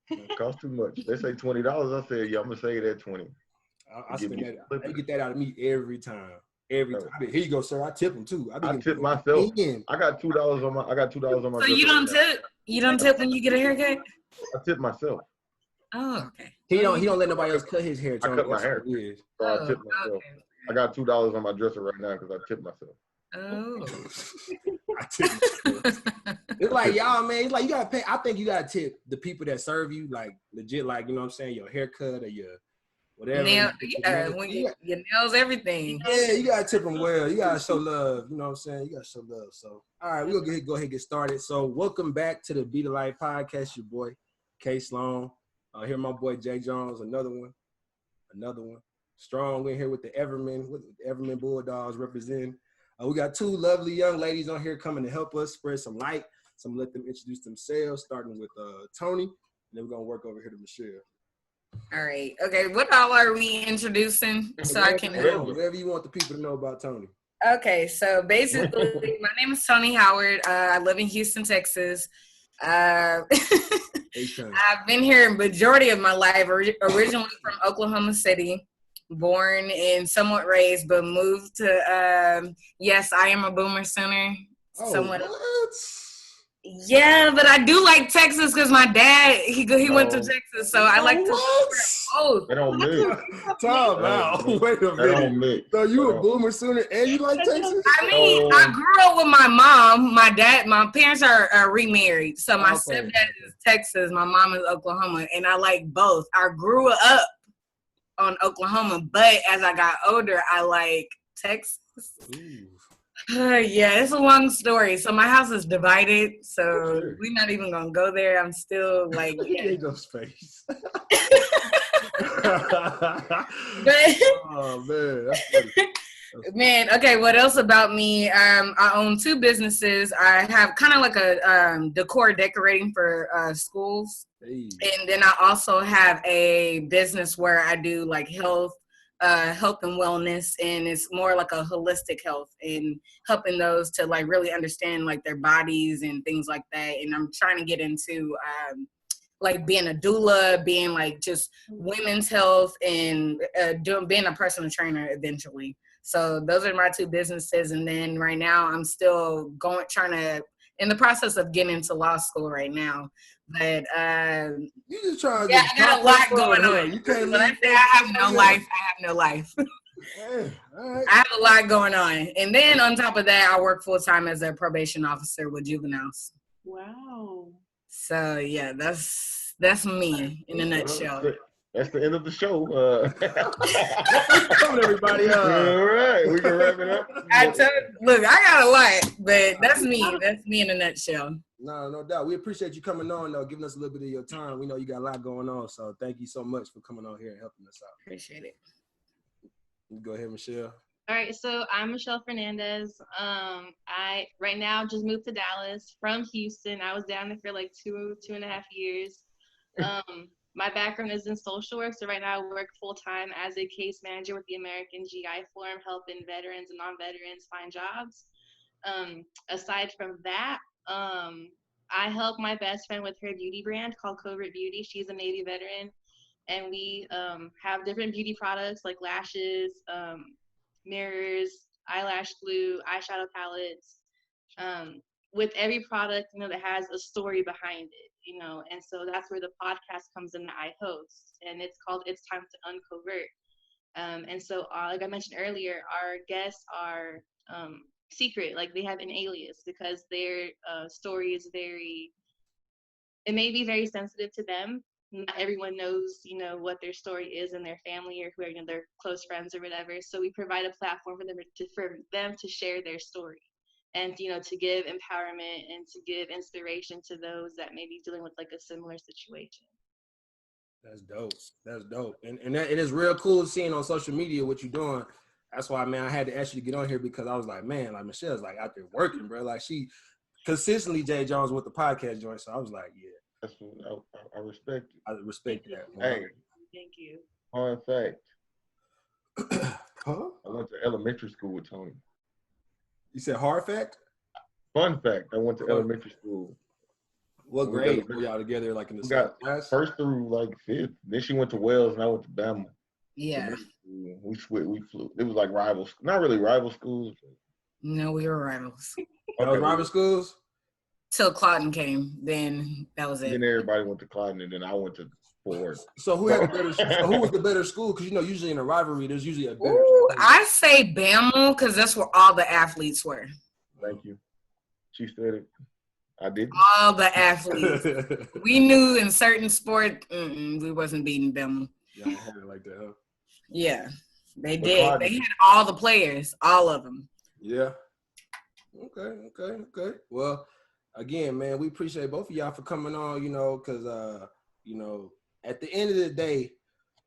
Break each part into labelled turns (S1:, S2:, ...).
S1: It costs too much. They say $20. I said, yeah, I'm gonna save that 20.
S2: I spend that. They get that out of me every time. Every time. Here you go, sir. I tip them too.
S1: I tip myself. I got $2 on my. I got $2 on my.
S3: So you don't tip? You don't tip when you get a haircut?
S1: I tip myself.
S3: Oh, okay.
S2: He don't let nobody else cut his hair.
S1: I cut my hair. So I tip myself. Okay. I got $2 on my dresser right now because I tip myself.
S3: Oh.
S2: I tip myself. It's like, y'all, man, it's like you gotta pay. I think you gotta tip the people that serve you, like legit, like, you know what I'm saying, your haircut or your whatever.
S3: When your nails, everything.
S2: Yeah, you gotta tip them well. You gotta show love. You know what I'm saying? You gotta show love. So, all right, we'll go ahead and get started. So, welcome back to the Be the Life podcast. Your boy K Sloan. Here, my boy Jay Jones. Another one. Strong. We're here with the Everman Bulldogs representing. We got two lovely young ladies on here coming to help us spread some light. So I'm gonna let them introduce themselves, starting with Tony, and then we're gonna work over here to Michelle.
S3: All right. Okay. What all are we introducing? So I can
S2: whatever you want the people to know about Tony.
S3: Okay. So basically, my name is Tony Howard. I live in Houston, Texas. I've been here majority of my life. Originally from Oklahoma City. Born and somewhat raised, but moved to, yes, I am a Boomer Sooner.
S2: Somewhat.
S3: Yeah, but I do like Texas because my dad, he went to Texas, so I like to.
S1: Oh, that don't mix.
S2: Time out. Wait a minute. So you a Boomer Sooner and you like Texas?
S3: I mean, I grew up with my mom. My parents are remarried, so my stepdad is Texas, my mom is Oklahoma, and I like both. I grew up on Oklahoma, but as I got older, I like Texas. Yeah, it's a long story. So my house is divided, so we're not even gonna go there. I'm still like,
S2: those face.
S3: Oh man, that's funny. Man, okay, what else about me? I own two businesses. I have kind of like a decor decorating for schools. Hey. And then I also have a business where I do like health and wellness, and it's more like a holistic health and helping those to like really understand like their bodies and things like that. And I'm trying to get into like being a doula, being like just women's health, and being a personal trainer eventually. So those are my two businesses. And then right now I'm still in the process of getting into law school right now. But
S2: you just trying to
S3: I got a lot going on. You can't leave. I have no life. I have no life.
S2: Yeah, all right.
S3: I have a lot going on. And then on top of that, I work full time as a probation officer with juveniles.
S4: Wow.
S3: So yeah, that's me in a nutshell.
S1: That's the end of the show.
S2: Come on, everybody.
S1: All right, we can wrap it up.
S3: Look, I got a lot, but that's me. That's me in a nutshell.
S2: No doubt. We appreciate you coming on, though, giving us a little bit of your time. We know you got a lot going on, so thank you so much for coming on here and helping us out.
S3: Appreciate it.
S2: Go ahead, Michelle.
S4: All right, so I'm Michelle Fernandez. I right now just moved to Dallas from Houston. I was down there for like two and a half years. My background is in social work, so right now I work full-time as a case manager with the American GI Forum, helping veterans and non-veterans find jobs. Aside from that, I help my best friend with her beauty brand called Covert Beauty. She's a Navy veteran, and we have different beauty products like lashes, mirrors, eyelash glue, eyeshadow palettes. With every product, that has a story behind it. And so that's where the podcast comes in that I host, and it's called It's Time to Uncovert. And so, like I mentioned earlier, our guests are secret, like they have an alias because their story is it may be very sensitive to them. Not everyone knows, what their story is in their family or who are, their close friends or whatever. So we provide a platform for them to share their story. And, to give empowerment and to give inspiration to those that may be dealing with like a similar situation.
S2: That's dope. And it is real cool seeing on social media what you're doing. That's why, man, I had to ask you to get on here because I was like, man, like Michelle's like out there working, bro. Like she consistently Jay Jones with the podcast joint. So I was like, yeah.
S1: That's what I respect it.
S2: I respect that.
S1: Hey.
S4: Thank you.
S1: Fun fact.
S2: Huh?
S1: I went to elementary school with Tony.
S2: You said hard fact?
S1: Fun fact. I went to elementary school.
S2: What grade were y'all together? Like in the same class?
S1: First through like 5th. Then she went to Wells, and I went to Bama.
S3: Yeah.
S1: So we flew. It was like rivals, not really rival schools.
S3: No, we were rivals.
S2: That was rival schools?
S3: Till Clawton came, then that was it.
S1: Then everybody went to Clawton, and then I went to Ford.
S2: So who had the better? So who was the better school? Because usually in a rivalry, there's usually a better.
S3: I say Bama because that's where all the athletes were.
S1: Thank you. She said it. I did.
S3: All the athletes. We knew in certain sport, we wasn't beating Bama.
S2: Y'all had it like that, huh?
S3: Yeah, they did. They had all the players, all of them.
S2: Yeah. Okay. Well, again, man, we appreciate both of y'all for coming on, because, at the end of the day,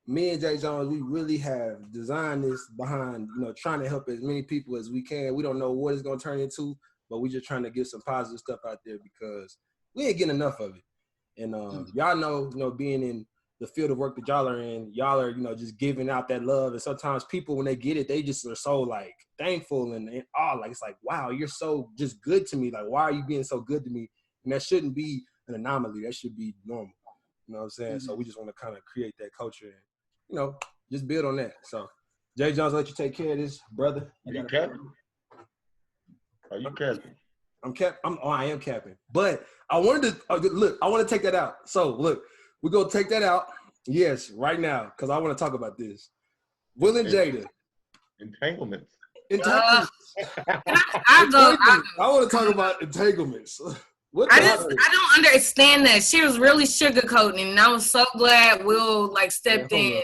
S2: me and Jay Jones, we really have designed this behind, trying to help as many people as we can. We don't know what it's going to turn into, but we just trying to get some positive stuff out there because we ain't getting enough of it. And y'all know, being in the field of work that y'all are in, y'all are, just giving out that love. And sometimes people, when they get it, they just are so like thankful and like, it's like, wow, you're so just good to me. Like, why are you being so good to me? And that shouldn't be an anomaly. That should be normal. You know what I'm saying? Mm-hmm. So we just want to kind of create that culture and, just build on that. So Jay Jones, I'll let you take care of this, brother.
S1: Are you capping? Are you capping?
S2: I am capping. But I wanted to, look, I want to take that out. So look, we're going to take that out. Yes, right now, because I want to talk about this. Will and Jada.
S1: Entanglements.
S2: I want to talk about entanglements.
S3: I don't understand that. She was really sugarcoating, and I was so glad Will stepped in.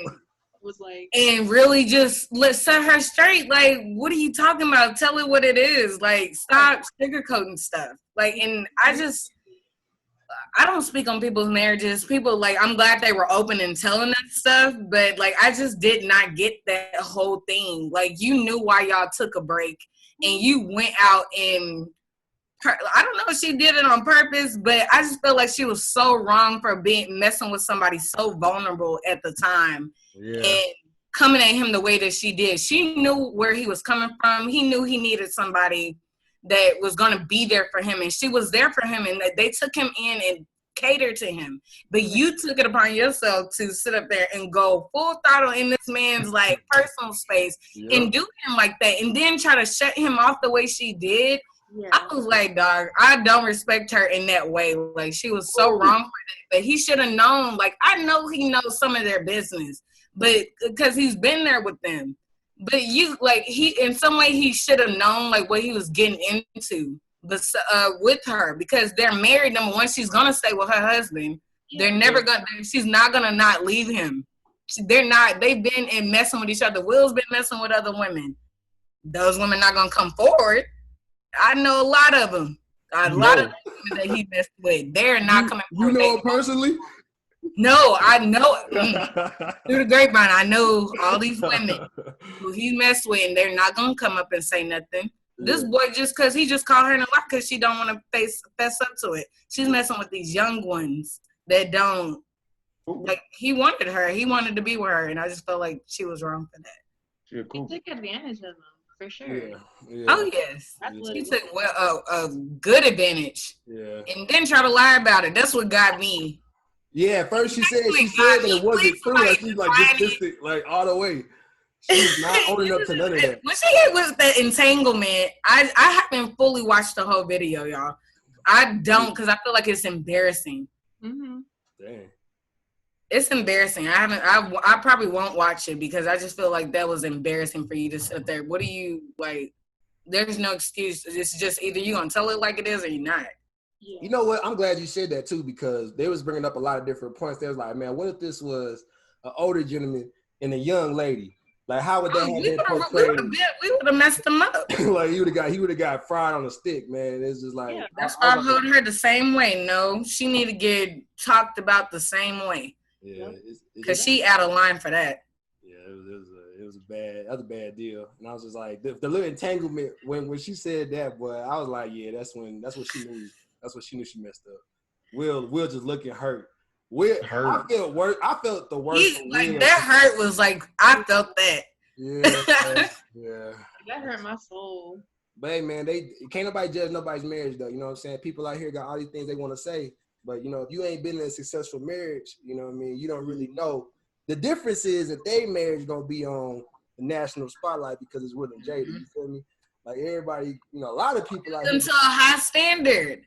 S4: Was like
S3: and really just set her straight. Like, what are you talking about? Tell her what it is. Like, stop sugarcoating stuff. And I don't speak on people's marriages. People, I'm glad they were open and telling us stuff, but, I just did not get that whole thing. You knew why y'all took a break, and you went out and, I don't know if she did it on purpose, but I just feel like she was so wrong for messing with somebody so vulnerable at the time. Yeah. And coming at him the way that she did. She knew where he was coming from. He knew he needed somebody that was going to be there for him, and she was there for him, and they took him in and catered to him. But you took it upon yourself to sit up there and go full throttle in this man's personal space and do him like that, and then try to shut him off the way she did. Yeah. I was like, dog, I don't respect her in that way. She was so wrong for that. But he should have known. I know he knows some of their business, but because he's been there with them. But he in some way he should have known what he was getting into, but with her, because they're married. Number one, she's gonna stay with her husband. Yeah. They're never gonna. She's not gonna not leave him. They're not. They've been in messing with each other. Will's been messing with other women. Those women not gonna come forward. I know a lot of them. A lot of women that he messed with. They're not coming forward.
S2: You know it personally?
S3: No, I know through the grapevine. I know all these women who he messed with, and they're not gonna come up and say nothing. Yeah. This boy, just because he just called her in a lot because she don't want to fess up to it. She's messing with these young ones that don't he wanted her. He wanted to be with her, and I just felt like she was wrong for that.
S4: He took advantage of him. For sure.
S3: Yeah. Oh yes, she took a good advantage. Yeah, and then try to lie about it. That's what got me.
S2: Yeah, at first she said that it wasn't true. She's dismissed it all the way. She's not owning up to none of that.
S3: When she hit with the entanglement, I haven't fully watched the whole video, y'all. I don't, because I feel like it's embarrassing. Mm-hmm. Dang. It's embarrassing. I probably won't watch it because I just feel like that was embarrassing for you to sit there. What do you there's no excuse. It's just either you're going to tell it like it is or you're not.
S2: Yeah. You know what? I'm glad you said that too, because they was bringing up a lot of different points. They was like, man, what if this was an older gentleman and a young lady? How would they have that portrayed?
S3: We would have messed them up.
S2: He would have got fried on a stick, man. It's just
S3: that's why I told her the same way. No, she need to get talked about the same way. Yeah, because she out of line for that.
S2: Yeah, it was a bad deal, and I was just like, the little entanglement when she said that, boy, I was like, yeah, that's what she knew. That's what she knew she messed up. Will just looking hurt. I felt the worst.
S3: That hurt was I felt that.
S2: Yeah, yeah.
S4: That hurt my soul.
S2: But hey, man, can't nobody judge nobody's marriage though. You know what I'm saying? People out here got all these things they want to say. But, you know, if you ain't been in a successful marriage, you know what I mean, you don't really know. The difference is that their marriage going to be on the national spotlight because it's Will and Jada. You feel me? Like, everybody, you know, a lot of people out here.
S3: To a high standard.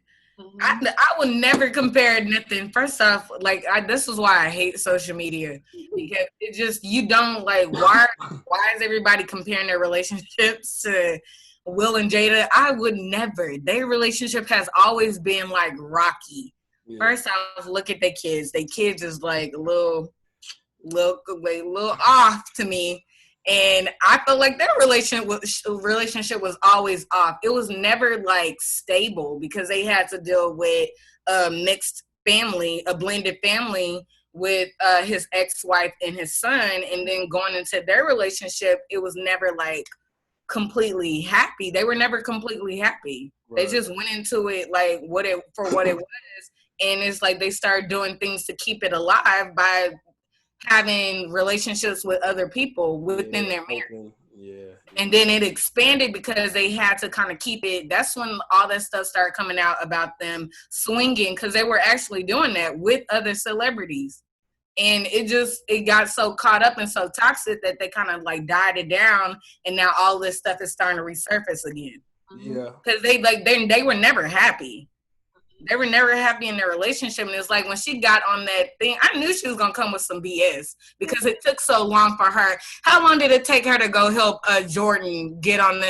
S3: I would never compare nothing. First off, like, this is why I hate social media, because it just, you don't, like, why is everybody comparing their relationships to Will and Jada? I would never. Their relationship has always been, like, rocky. Yeah. First off, look at their kids. Their kids is, like, a little off to me. And I felt like their relationship was always off. It was never, like, stable because they had to deal with a mixed family, a blended family with his ex-wife and his son. And then going into their relationship, it was never, like, completely happy. They were never completely happy. Right. They just went into it, like, what it was. And it's like they started doing things to keep it alive by having relationships with other people within their marriage. Yeah. And then it expanded because they had to kind of keep it. That's when all that stuff started coming out about them swinging, because they were actually doing that with other celebrities. And it got so caught up and so toxic that they kind of, like, died it down, and now all this stuff is starting to resurface again. Yeah. Because they were never happy. They were never happy in their relationship. And it's like when she got on that thing, I knew she was going to come with some BS because it took so long for her. How long did it take her to go help Jordan get on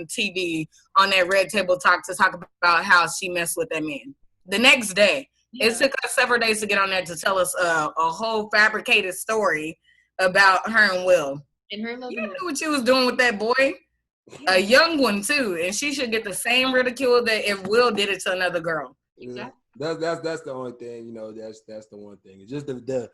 S3: TV on that Red Table Talk to talk about how she messed with that man? The next day. Yeah. It took us several days to get on there to tell us a whole fabricated story about her and Will. And her you knew what she was doing with that boy. A young one too, and she should get the same ridicule that if Will did it to another girl.
S2: Exactly. That's the only thing, you know. That's the one thing. It's just the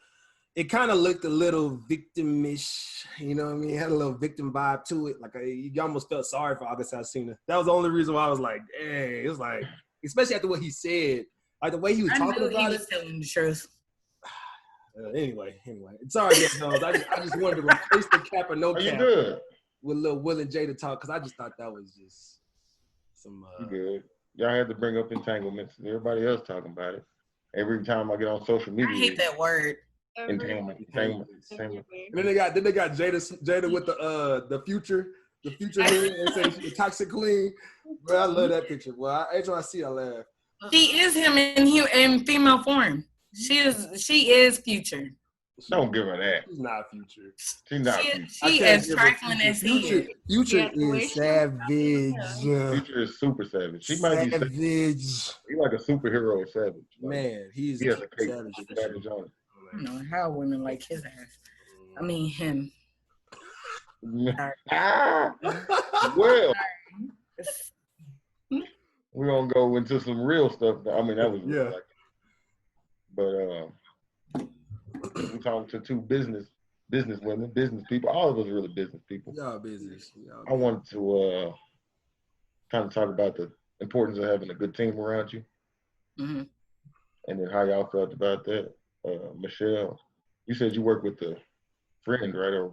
S2: it kind of looked a little victimish, you know what I mean? It had a little victim vibe to it. Like you almost felt sorry for August Alsina. That was the only reason why I was like, dang. It was like, especially after what he said, like the way he was talking about
S3: he was telling the truth.
S2: Anyway. Sorry, Jones. I just wanted to replace the cap or no cap.
S1: Are you good?
S2: With a little Will and Jada talk, because I just thought that was just some.
S1: You good? Y'all had to bring up entanglements. Everybody else talking about it. Every time I get on social media,
S3: I hate that word.
S1: Entanglement.
S2: And then they got Jada with the future queen and saying she's a toxic queen. Bro, I love that picture. Well, every time I see, I laugh.
S3: She is him in female form. She is Future.
S1: Don't give her that.
S2: She's not Future.
S1: She's not Future.
S3: She is trifling as he is.
S2: Future is savage.
S1: Future is super savage. She might be savage. He's like a superhero savage.
S2: Man, he's
S1: he has a cake
S2: savage.
S1: savage on it.
S3: I don't know how women like his ass. I mean him.
S1: Well, we're gonna go into some real stuff. I mean, that was real, like, but we talking to two business women, business people. All of us are really business people.
S2: Y'all business.
S1: I wanted to kind of talk about the importance of having a good team around you, and then how y'all felt about that. Michelle, you said you work with a friend, right? Or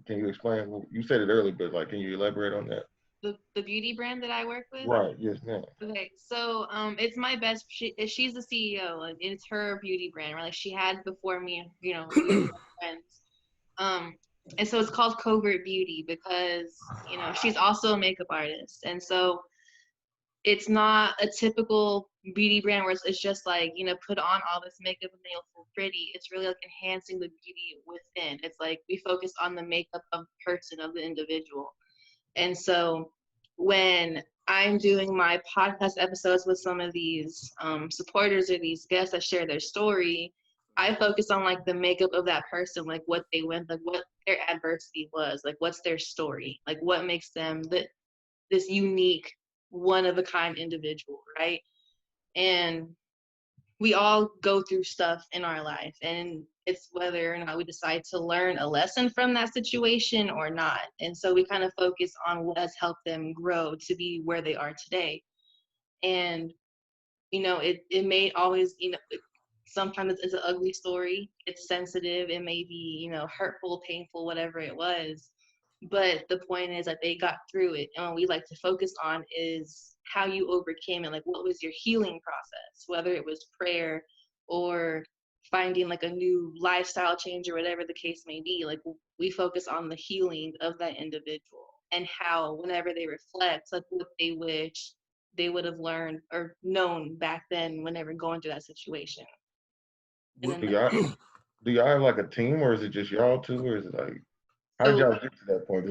S1: can you explain? You said it earlier, but like, can you elaborate on that?
S4: The beauty brand that I work with?
S1: Right, yes, ma'am.
S4: Okay, so it's my best, she's the CEO, like, it's her beauty brand, right? Like, she had before me, you know, friends. And so it's called Covert Beauty because, you know, she's also a makeup artist. And so it's not a typical beauty brand where it's just like, you know, put on all this makeup and then you'll feel pretty. It's really like enhancing the beauty within. It's like we focus on the makeup of the person, of the individual. And so when I'm doing my podcast episodes with some of these supporters or these guests that share their story, I focus on like the makeup of that person, like what they went, like what their adversity was, like what's their story, like what makes them this unique, one of a kind individual, right? And we all go through stuff in our life, and it's whether or not we decide to learn a lesson from that situation or not. And so we kind of focus on what has helped them grow to be where they are today. And, you know, it may always, you know, sometimes it's an ugly story. It's sensitive. It may be, you know, hurtful, painful, whatever it was. But the point is that they got through it. And what we like to focus on is how you overcame it. Like, what was your healing process, whether it was prayer or finding like a new lifestyle change or whatever the case may be. Like, we focus on the healing of that individual and how whenever they reflect, like what they wish they would have learned or known back then whenever going through that situation.
S1: Do y'all have like a team, or is it just y'all two, or is it like, how did y'all get to that point?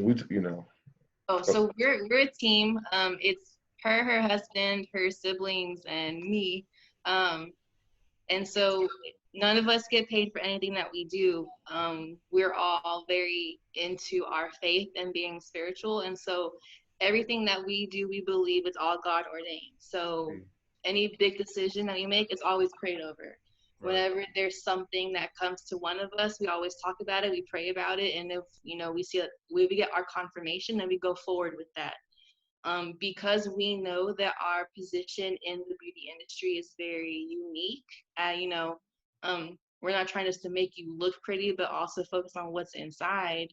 S4: So we're a team. It's her husband, her siblings, and me. And so none of us get paid for anything that we do. We're all very into our faith and being spiritual. And so everything that we do, we believe it's all God ordained. So any big decision that we make is always prayed over. Whenever there's something that comes to one of us, we always talk about it, we pray about it, and if we see it, we get our confirmation, then we go forward with that. Because we know that our position in the beauty industry is very unique. We're not trying just to make you look pretty, but also focus on what's inside.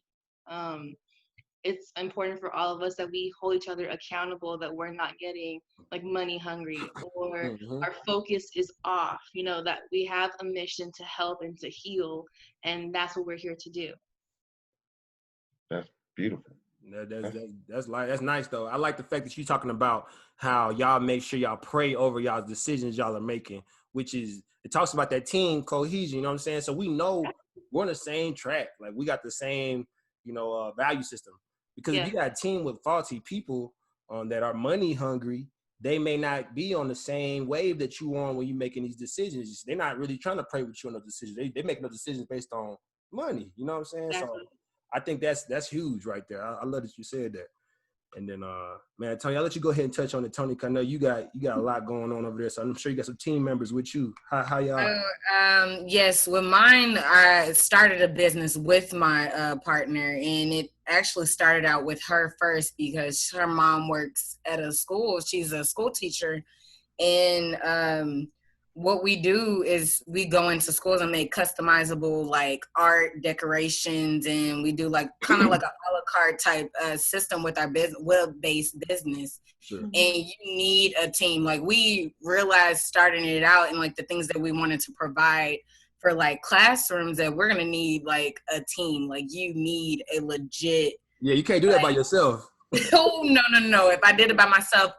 S4: It's important for all of us that we hold each other accountable, that we're not getting like money hungry or our focus is off, that we have a mission to help and to heal, and that's what we're here to do.
S1: That's beautiful.
S2: That's nice though. I like the fact that you're talking about how y'all make sure y'all pray over y'all's decisions y'all are making, which is, it talks about that team cohesion, you know what I'm saying? So we know we're on the same track. Like, we got the same, value system. Because if you got a team with faulty people that are money hungry, they may not be on the same wave that you on when you're making these decisions. They're not really trying to pray with you on those decisions. They make no decisions based on money. You know what I'm saying?
S4: Exactly.
S2: So I think that's huge right there. I love that you said that. And then, man, Tony, I'll let you go ahead and touch on it, Tony, because I know you got a lot going on over there. So I'm sure you got some team members with you. How y'all?
S3: Yes, with mine, I started a business with my partner, and it actually started out with her first because her mom works at a school. She's a school teacher, and what we do is we go into schools and make customizable like art decorations, and we do like kind of like a la carte type system with our web-based business. Sure. And you need a team. Like, we realized starting it out and like the things that we wanted to provide for like classrooms, that we're gonna need like a team. Like, you need a legit.
S2: Yeah, you can't do that by yourself.
S3: Oh no! If I did it by myself,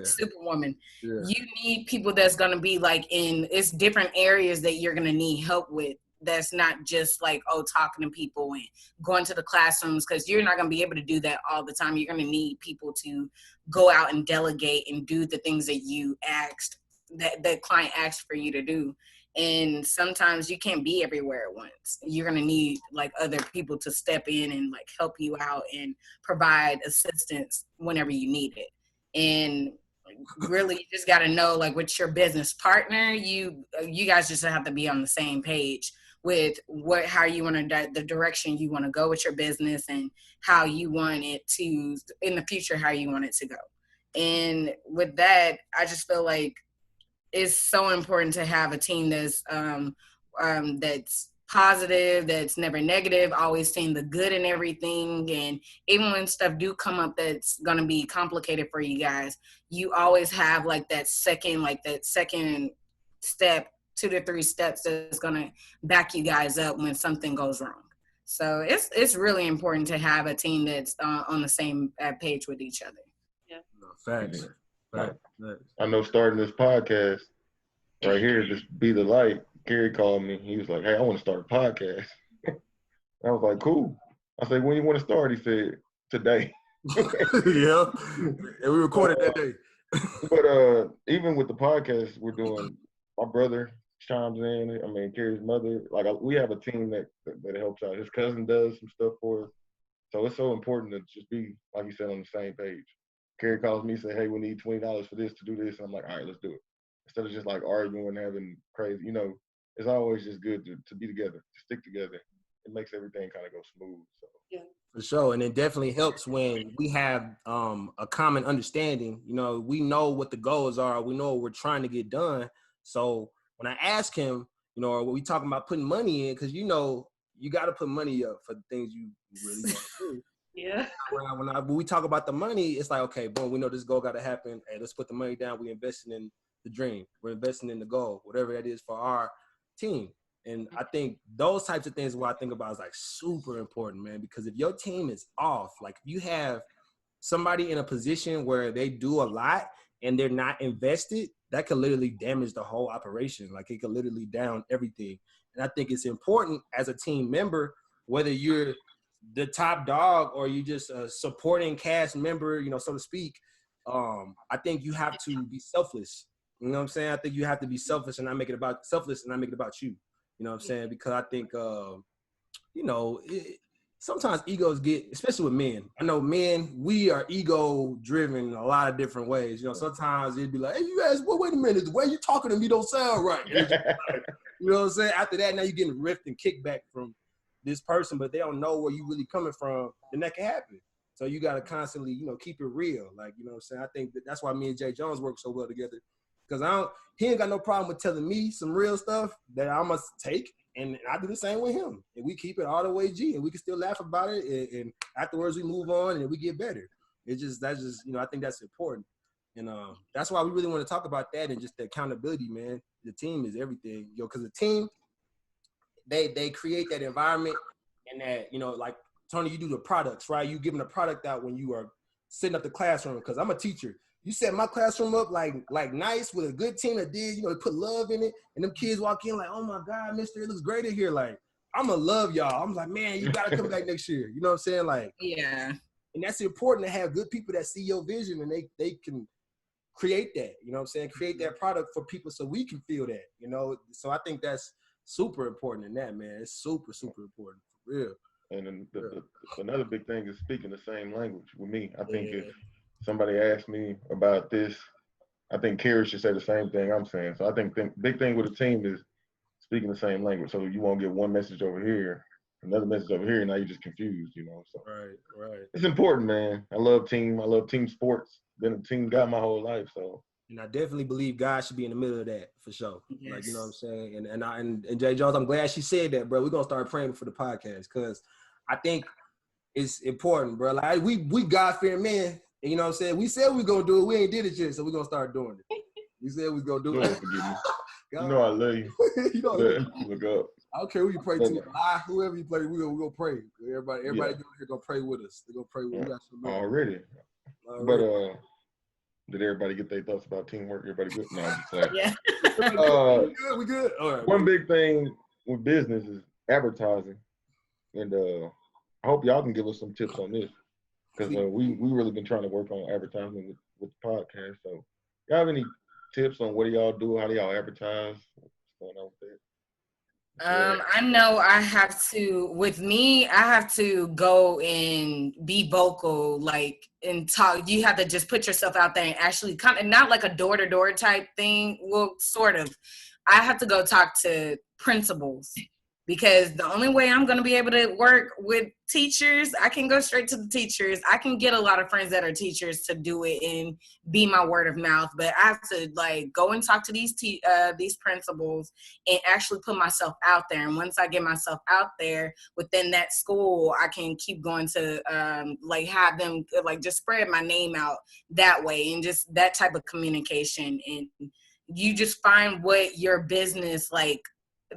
S3: Superwoman. Yeah. You need people that's going to be like it's different areas that you're going to need help with. That's not just like, talking to people and going to the classrooms, because you're not going to be able to do that all the time. You're going to need people to go out and delegate and do the things that you asked, that the client asked for you to do. And sometimes you can't be everywhere at once. You're going to need like other people to step in and like help you out and provide assistance whenever you need it. And really, you just got to know, like, with your business partner, you guys just have to be on the same page with how you want to, the direction you want to go with your business, and how you want it to, in the future, how you want it to go. And with that, I just feel like it's so important to have a team that's positive, that's never negative, always seeing the good in everything. And even when stuff do come up that's going to be complicated for you guys, you always have like that second step, 2 to 3 steps that's going to back you guys up when something goes wrong. So it's really important to have a team that's on the same page with each other.
S4: Yeah.
S2: Facts.
S1: I know starting this podcast right here, just be the light. Kerry called me. He was like, "Hey, I want to start a podcast." I was like, "Cool." I said, "When you want to start?" He said, "Today."
S2: Yeah, and we recorded that day.
S1: But even with the podcast we're doing, my brother chimes in. I mean, Kerry's mother. Like, we have a team that helps out. His cousin does some stuff for us. So it's so important to just be, like you said, on the same page. Kerry calls me and say, "Hey, we need $20 for this to do this," and I'm like, "All right, let's do it." Instead of just like arguing, having crazy, it's always just good to be together, to stick together. It makes everything kind of go smooth. So.
S4: Yeah.
S2: For sure. And it definitely helps when we have a common understanding. We know what the goals are. We know what we're trying to get done. So when I ask him, or when we talking about putting money in, because you got to put money up for the things you really want to do.
S4: Yeah.
S2: When we talk about the money, it's like, okay, boom, we know this goal got to happen. Hey, let's put the money down. We're investing in the dream. We're investing in the goal, whatever that is for our team. And I think those types of things, what I think about is like super important, man, because if your team is off, like if you have somebody in a position where they do a lot and they're not invested, that could literally damage the whole operation. Like it could literally down everything. And I think it's important as a team member, whether you're the top dog or you just a supporting cast member, you know, so to speak, I think you have to be selfless. You know what I'm saying? I think you have to be selfish and not make it about you. You know what I'm saying? Because I think, you know, sometimes egos get, especially with men. I know men, we are ego driven in a lot of different ways. You know, sometimes it'd be like, hey, you guys, well, wait a minute, the way you're talking to me don't sound right. Like, you know what I'm saying? After that, now you're getting ripped and kickback from this person, but they don't know where you really coming from, then that can happen. So you got to constantly, you know, keep it real. Like, you know what I'm saying? I think that's why me and Jay Jones work so well together. Because he ain't got no problem with telling me some real stuff that I must take, and I do the same with him. And we keep it all the way G, and we can still laugh about it, and afterwards we move on and we get better. That's just, you know, I think that's important. And that's why we really want to talk about that and just the accountability, man. The team is everything, yo, because the team, they create that environment and that, you know, like, Tony, you do the products, right? You giving a product out when you are setting up the classroom, because I'm a teacher. You set my classroom up like nice with a good team that did, you know, put love in it. And them kids walk in like, oh my God, mister, it looks great in here. Like, I'm going to love y'all. I'm like, man, you got to come back next year. You know what I'm saying? Like,
S3: yeah.
S2: And that's important to have good people that see your vision and they can create that, you know what I'm saying? Create that product for people so we can feel that, you know? So I think that's super important in that, man. It's super, super important, for real.
S1: And then another big thing is speaking the same language with me. I think if somebody asked me about this, I think Kerry should say the same thing I'm saying. So I think big thing with a team is speaking the same language. So you won't get one message over here, another message over here, and now you're just confused, you know? So
S2: Right.
S1: It's important, man. I love team sports. Been a team guy my whole life, so.
S2: And I definitely believe God should be in the middle of that for sure.
S3: Yes.
S2: Like, you know what I'm saying? And Jay Jones, I'm glad she said that, bro. We're gonna start praying for the podcast because I think it's important, bro. Like we God-fearing men, and you know what I'm saying? We said we gonna do it, we ain't did it yet, so we're gonna start doing it. We said we gonna do it.
S1: Forgive me. You know I love you.
S2: You know,
S1: look up.
S2: I don't care who you pray to. Whoever you pray, we're gonna pray. Everybody here gonna pray with us. They're gonna pray with us.
S1: Already. But did everybody get their thoughts about teamwork? Everybody good? No, I'm just saying.
S3: Yeah.
S2: We good. All right.
S1: One big thing with business is advertising, and I hope y'all can give us some tips on this because we really been trying to work on advertising with the podcast. So, y'all have any tips on what do y'all do? How do y'all advertise? What's going on with that?
S3: I know I have to go and be vocal, like, and talk. You have to just put yourself out there and actually kind of, not like a door-to-door type thing. Well, sort of. I have to go talk to principals because the only way I'm going to be able to work with teachers, I can go straight to the teachers. I can get a lot of friends that are teachers to do it and be my word of mouth, but I have to like go and talk to these principals and actually put myself out there. And once I get myself out there within that school, I can keep going to like have them like just spread my name out that way, and just that type of communication. And you just find what your business, like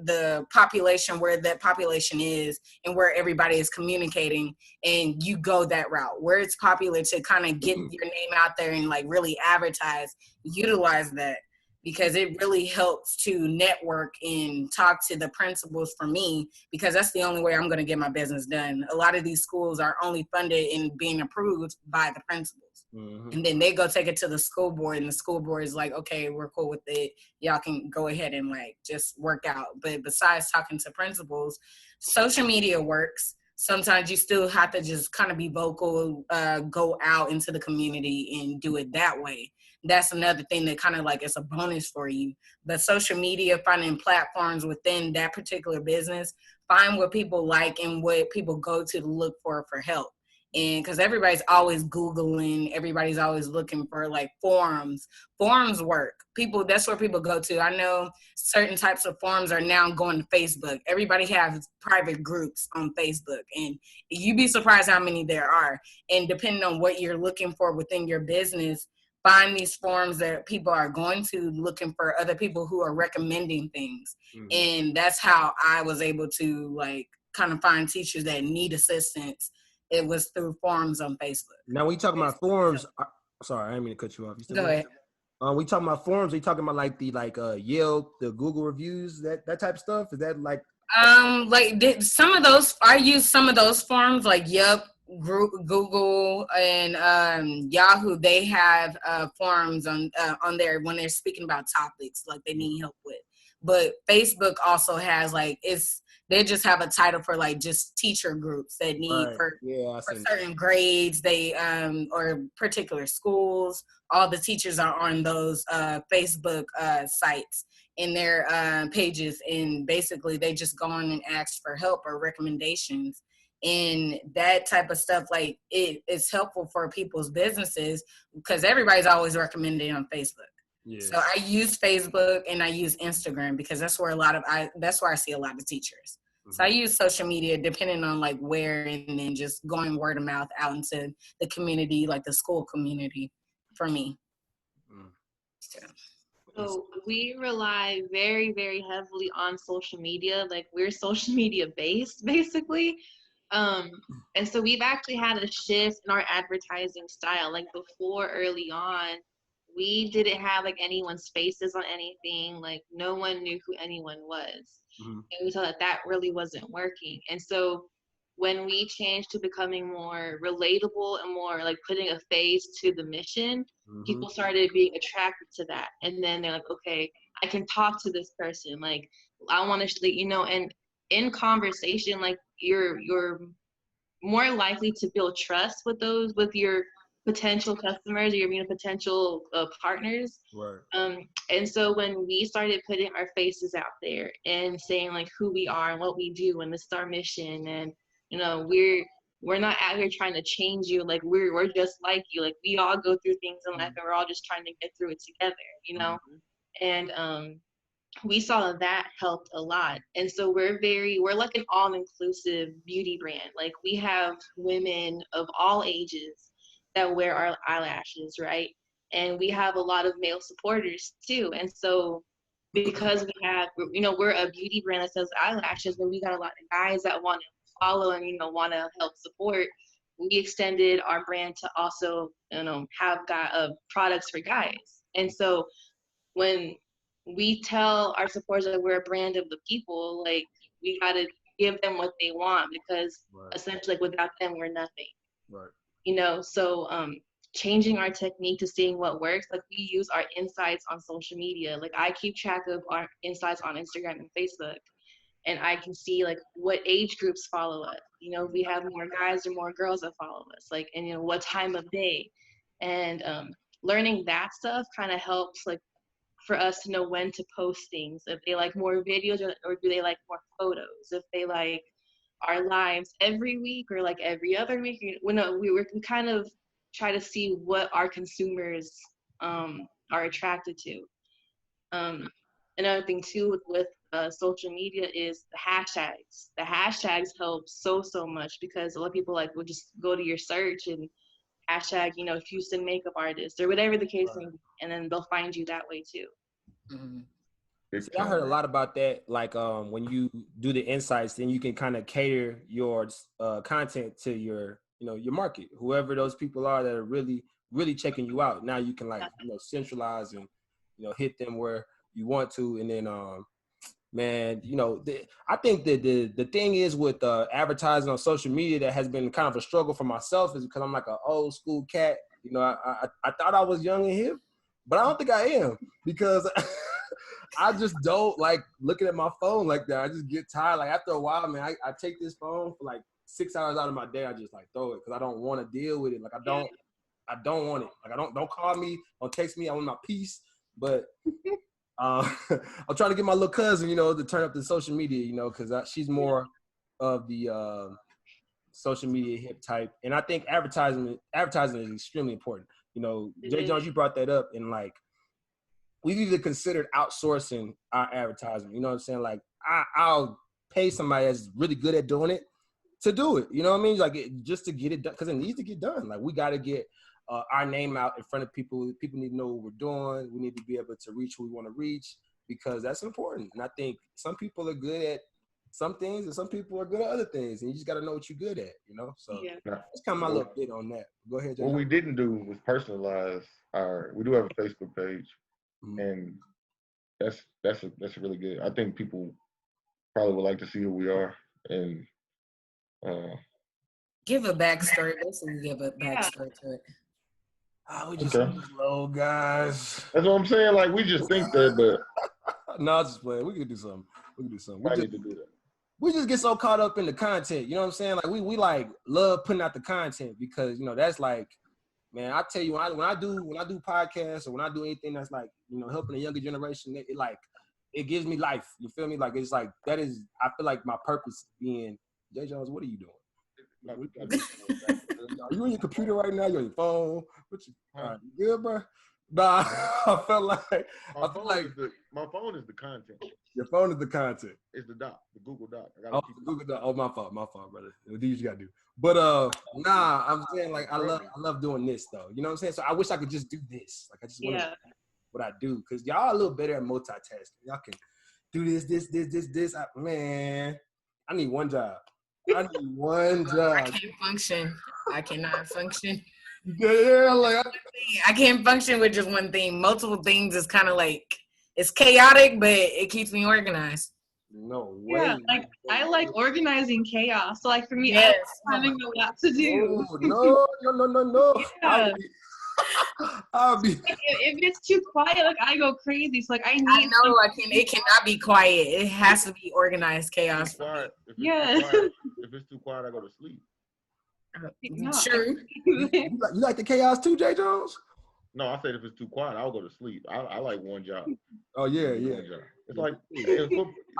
S3: the population, where that population is and where everybody is communicating, and you go that route where it's popular to kind of get your name out there and like really advertise, utilize that, because it really helps to network and talk to the principals for me, because that's the only way I'm going to get my business done. A lot of these schools are only funded and being approved by the principals. Mm-hmm. And then they go take it to the school board, and the school board is like, okay, we're cool with it. Y'all can go ahead and like just work out. But besides talking to principals, social media works. Sometimes you still have to just kind of be vocal, go out into the community and do it that way. That's another thing that kind of like it's a bonus for you. But social media, finding platforms within that particular business, find what people like and what people go to look for help. And because everybody's always Googling, everybody's always looking for like forums. Forums work. That's where people go to. I know certain types of forums are now going to Facebook. Everybody has private groups on Facebook, and you'd be surprised how many there are. And depending on what you're looking for within your business, find these forums that people are going to, looking for other people who are recommending things. Mm-hmm. And that's how I was able to like kind of find teachers that need assistance. It was through forums on Facebook.
S2: Now, when you talking about forums, sorry, I didn't mean to cut you off.
S3: Go ahead.
S2: We talking about forums. Are you talking about like the Yelp, the Google reviews, that type of stuff? Is that like?
S3: Some of those, I use some of those forums like Yelp, Google, and Yahoo. They have forums on there when they're speaking about topics like they need help with. But Facebook also has they just have a title for like just teacher groups that need for certain grades. They or particular schools. All the teachers are on those Facebook sites in their pages, and basically they just go on and ask for help or recommendations. And that type of stuff, like it's helpful for people's businesses because everybody's always recommending on Facebook. Yes. So I use Facebook and I use Instagram because that's where that's where I see a lot of teachers. Mm-hmm. So I use social media depending on like where, and then just going word of mouth out into the community, like the school community for me.
S2: Mm.
S4: So we rely very, very heavily on social media. Like we're social media based basically. And so we've actually had a shift in our advertising style. Like before, early on, we didn't have like anyone's faces on anything. Like no one knew who anyone was. Mm-hmm. And we saw that really wasn't working. And so when we changed to becoming more relatable and more like putting a face to the mission, mm-hmm. people started being attracted to that. And then they're like, okay, I can talk to this person. Like I want to, and in conversation, like you're more likely to build trust with your potential customers or your potential partners.
S2: Right.
S4: And so when we started putting our faces out there and saying like who we are and what we do and this is our mission, and we're not out here trying to change you, like we're just like you, like we all go through things in life and we're all just trying to get through it together, Mm-hmm. And we saw that helped a lot. And so we're like an all-inclusive beauty brand. Like we have women of all ages that wear our eyelashes, right? And we have a lot of male supporters too. And so because we have, we're a beauty brand that sells eyelashes, but we got a lot of guys that want to follow and, want to help support. We extended our brand to also, have products for guys. And so when we tell our supporters that we're a brand of the people, like we got to give them what they want because essentially without them, we're nothing.
S2: Right.
S4: So changing our technique to seeing what works, like we use our insights on social media. Like I keep track of our insights on Instagram and Facebook, and I can see like what age groups follow us. We have more guys or more girls that follow us, like, and what time of day. And learning that stuff kind of helps like for us to know when to post things, if they like more videos or do they like more photos, if they like our lives every week or like every other week. We kind of try to see what our consumers are attracted to. Another thing too with social media is the hashtags. The hashtags help so much because a lot of people will just go to your search and hashtag Houston makeup artist or whatever the case may be, and then they'll find you that way too.
S2: Mm-hmm. See, I heard a lot about that. Like when you do the insights, then you can kind of cater your content to your your market, whoever those people are that are really checking you out. Now you can centralize and hit them where you want to. And then man, I think that the thing is with advertising on social media that has been kind of a struggle for myself is because I'm like an old school cat. I thought I was young and hip, but I don't think I am because I just don't like looking at my phone like that. I just get tired. Like after a while, man, I take this phone for like 6 hours out of my day. I just like throw it because I don't want to deal with it. Like I don't want it. Like don't call me, don't text me. I want my peace. But I'm trying to get my little cousin, to turn up the social media, because she's more of the social media hip type. And I think advertising is extremely important. You know, Jay Jones, you brought that up, and like, we've even considered outsourcing our advertising. You know what I'm saying? Like, I'll pay somebody that's really good at doing it to do it. You know what I mean? Like, just to get it done, because it needs to get done. Like, we got to get our name out in front of people. People need to know what we're doing. We need to be able to reach who we want to reach, because that's important. And I think some people are good at some things and some people are good at other things, and you just got to know what you're good at, you know? So that's kind of my little bit on that. Go ahead, Jay.
S1: What we didn't do was personalize we do have a Facebook page, and that's really good. I think people probably would like to see who we are and
S3: give a backstory. Basically, give a backstory to it.
S2: We just slow, guys.
S1: That's what I'm saying. Like, we just think that, but
S2: no, I just playing. We can do something.
S1: We
S2: just get so caught up in the content. You know what I'm saying? Like, we like love putting out the content, because, you know, that's like, man, I tell you, when I do podcasts or when I do anything that's like, you know, helping the younger generation, it gives me life. You feel me? Like, it's like, I feel like my purpose being, Jay Jones, what are you doing? Are you on your computer right now? You on your phone? You good, bro? Nah, I felt like
S1: my phone is the content.
S2: Your phone is the content.
S1: It's the Google Doc.
S2: Google Doc. Oh, my fault, brother. Do what you gotta do. But nah, I'm saying, like, I love doing this though. You know what I'm saying? So I wish I could just do this. Like, I just want to what I do, because y'all are a little better at multitasking. Y'all can do this. Man, I need one job. I
S3: can't function. I cannot function.
S2: Yeah, like
S3: I can't function with just one thing. Multiple things is kind of like, it's chaotic, but it keeps me organized.
S2: No way.
S4: Yeah, like, I like organizing chaos. So, like, for me, I'm having a lot to do.
S2: No.
S4: Yeah.
S2: I'll be.
S4: If it's too quiet, like, I go crazy. So, like,
S3: it cannot be quiet. It has to be organized chaos.
S1: If it's too quiet, I go to sleep.
S3: True.
S2: You like the chaos too, Jay Jones?
S1: No, I said if it's too quiet, I'll go to sleep. I like one job.
S2: Oh yeah.
S1: It's like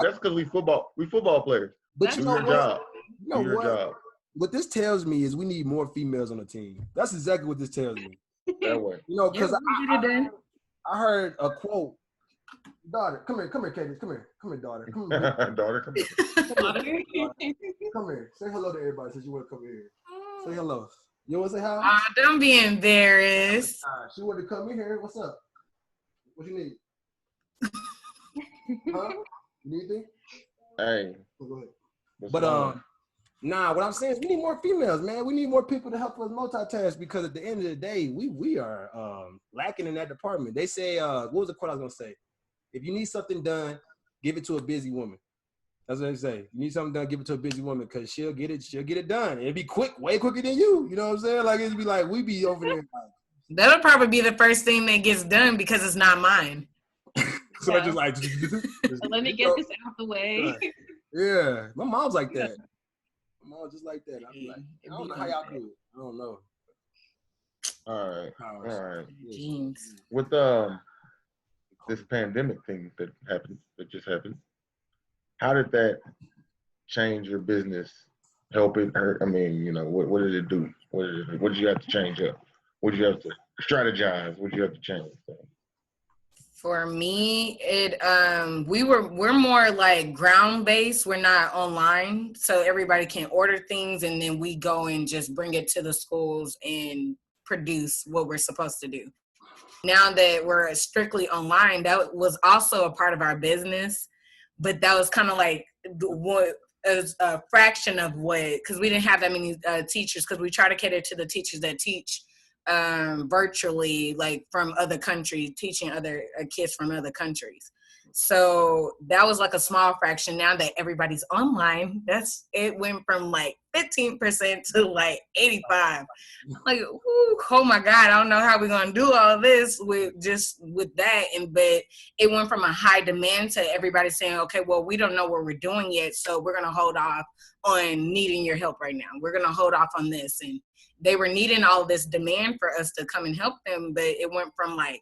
S1: that's because we football players.
S2: But
S1: you know what? Job.
S2: You know what? Job. What this tells me is we need more females on the team. That's exactly what this tells me.
S1: That way.
S2: You know, because I heard a quote. Daughter, come here, Katie. Come here, daughter. Come here.
S1: Daughter, come here.
S2: Come here. Say hello to everybody since you want to come here. Say hello. You want to say hi?
S3: Don't be embarrassed.
S2: She wanted to come in here. What's up? What you need? Huh? You need anything?
S1: Hey.
S2: Go ahead.
S1: But
S2: what I'm saying is we need more females, man. We need more people to help us multitask, because at the end of the day, we are lacking in that department. They say, what was the quote I was gonna say? If you need something done, give it to a busy woman. That's what they say. You need something done, give it to a busy woman, because she'll get it done. It'll be quick, way quicker than you. You know what I'm saying? Like, it'll be like, we be over there.
S3: That'll probably be the first thing that gets done, because it's not mine.
S2: So I just like,
S4: let me get this out the way.
S2: Yeah, my mom's like that. My mom's just like that. I'm like, I don't know how y'all do it. I don't know.
S1: All right.
S3: Jeans.
S1: With this pandemic thing that just happened, how did that change your business? Help it hurt? I mean, you know, what did it do? What did you have to change up? What did you have to strategize? What did you have to change?
S3: For me, we're more like ground based. We're not online, so everybody can order things, and then we go and just bring it to the schools and produce what we're supposed to do. Now that we're strictly online, that was also a part of our business, but that was kind of like what is a fraction of what, because we didn't have that many teachers, because we try to cater to the teachers that teach virtually, like from other countries, teaching other kids from other countries. So that was like a small fraction. Now that everybody's online, it went from like 15% to like 85%. Like, ooh, oh my God, I don't know how we're gonna do all this with that. But it went from a high demand to everybody saying, okay, well, we don't know what we're doing yet, so we're gonna hold off on needing your help right now. We're gonna hold off on this. And they were needing all this demand for us to come and help them, but it went from like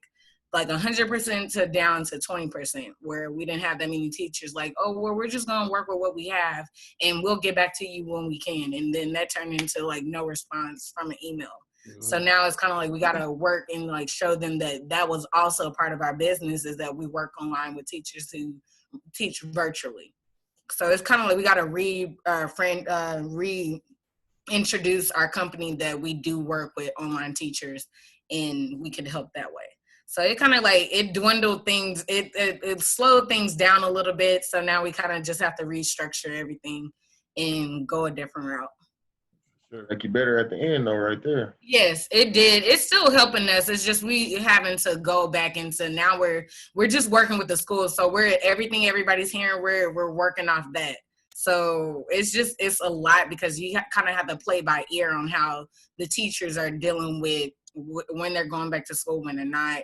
S3: like 100% to down to 20%, where we didn't have that many teachers like, oh, well, we're just going to work with what we have and we'll get back to you when we can. And then that turned into like no response from an email. Mm-hmm. So now it's kind of like we got to work and like show them that that was also a part of our business, is that we work online with teachers who teach virtually. So it's kind of like we got to reintroduce our company that we do work with online teachers and we can help that way. So it kind of like, it dwindled things, it slowed things down a little bit. So now we kind of just have to restructure everything and go a different route.
S1: Sure. Like you better at the end though, right there.
S3: Yes, it did. It's still helping us. It's just we having to go back into, now we're just working with the schools. So we're everything everybody's hearing, we're working off that. So it's a lot because you kind of have to play by ear on how the teachers are dealing with when they're going back to school, when they're not.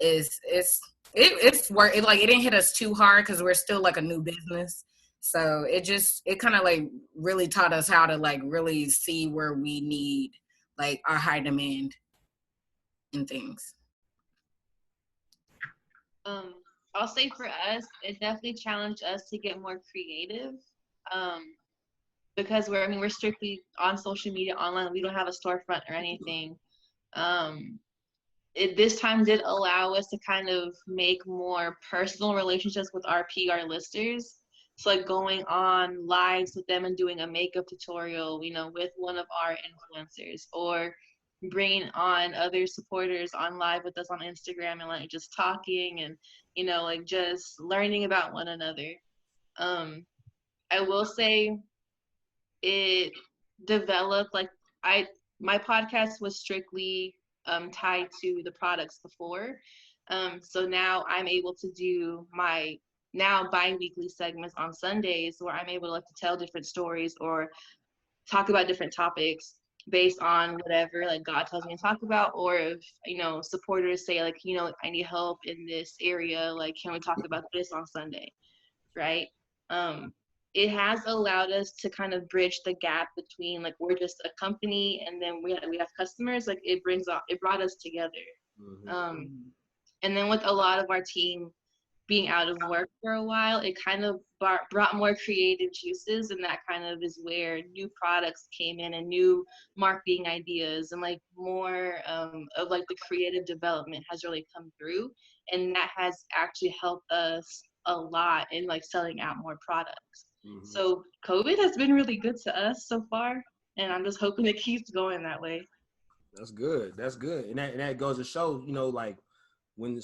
S3: It's work. It didn't hit us too hard because we're still like a new business. So it kind of like really taught us how to like really see where we need like our high demand and things.
S4: I'll say for us, it definitely challenged us to get more creative. Because we're strictly on social media online. We don't have a storefront or anything. This time did allow us to kind of make more personal relationships with our PR listers. So like going on lives with them and doing a makeup tutorial, with one of our influencers, or bringing on other supporters on live with us on Instagram and like just talking and, like just learning about one another. I will say it developed, my podcast was strictly tied to the products before. So now I'm able to do my now bi-weekly segments on Sundays where I'm able to tell different stories or talk about different topics based on whatever like God tells me to talk about, or if supporters say I need help in this area, like can we talk about this on Sunday, right? It has allowed us to kind of bridge the gap between we're just a company and then we have customers. It brought us together. Mm-hmm. And then with a lot of our team being out of work for a while, it kind of brought more creative juices, and that kind of is where new products came in and new marketing ideas and more of the creative development has really come through, and that has actually helped us a lot in selling out more products. Mm-hmm. So COVID has been really good to us so far, and I'm just hoping it keeps going that way.
S2: That's good. And that goes to show, when the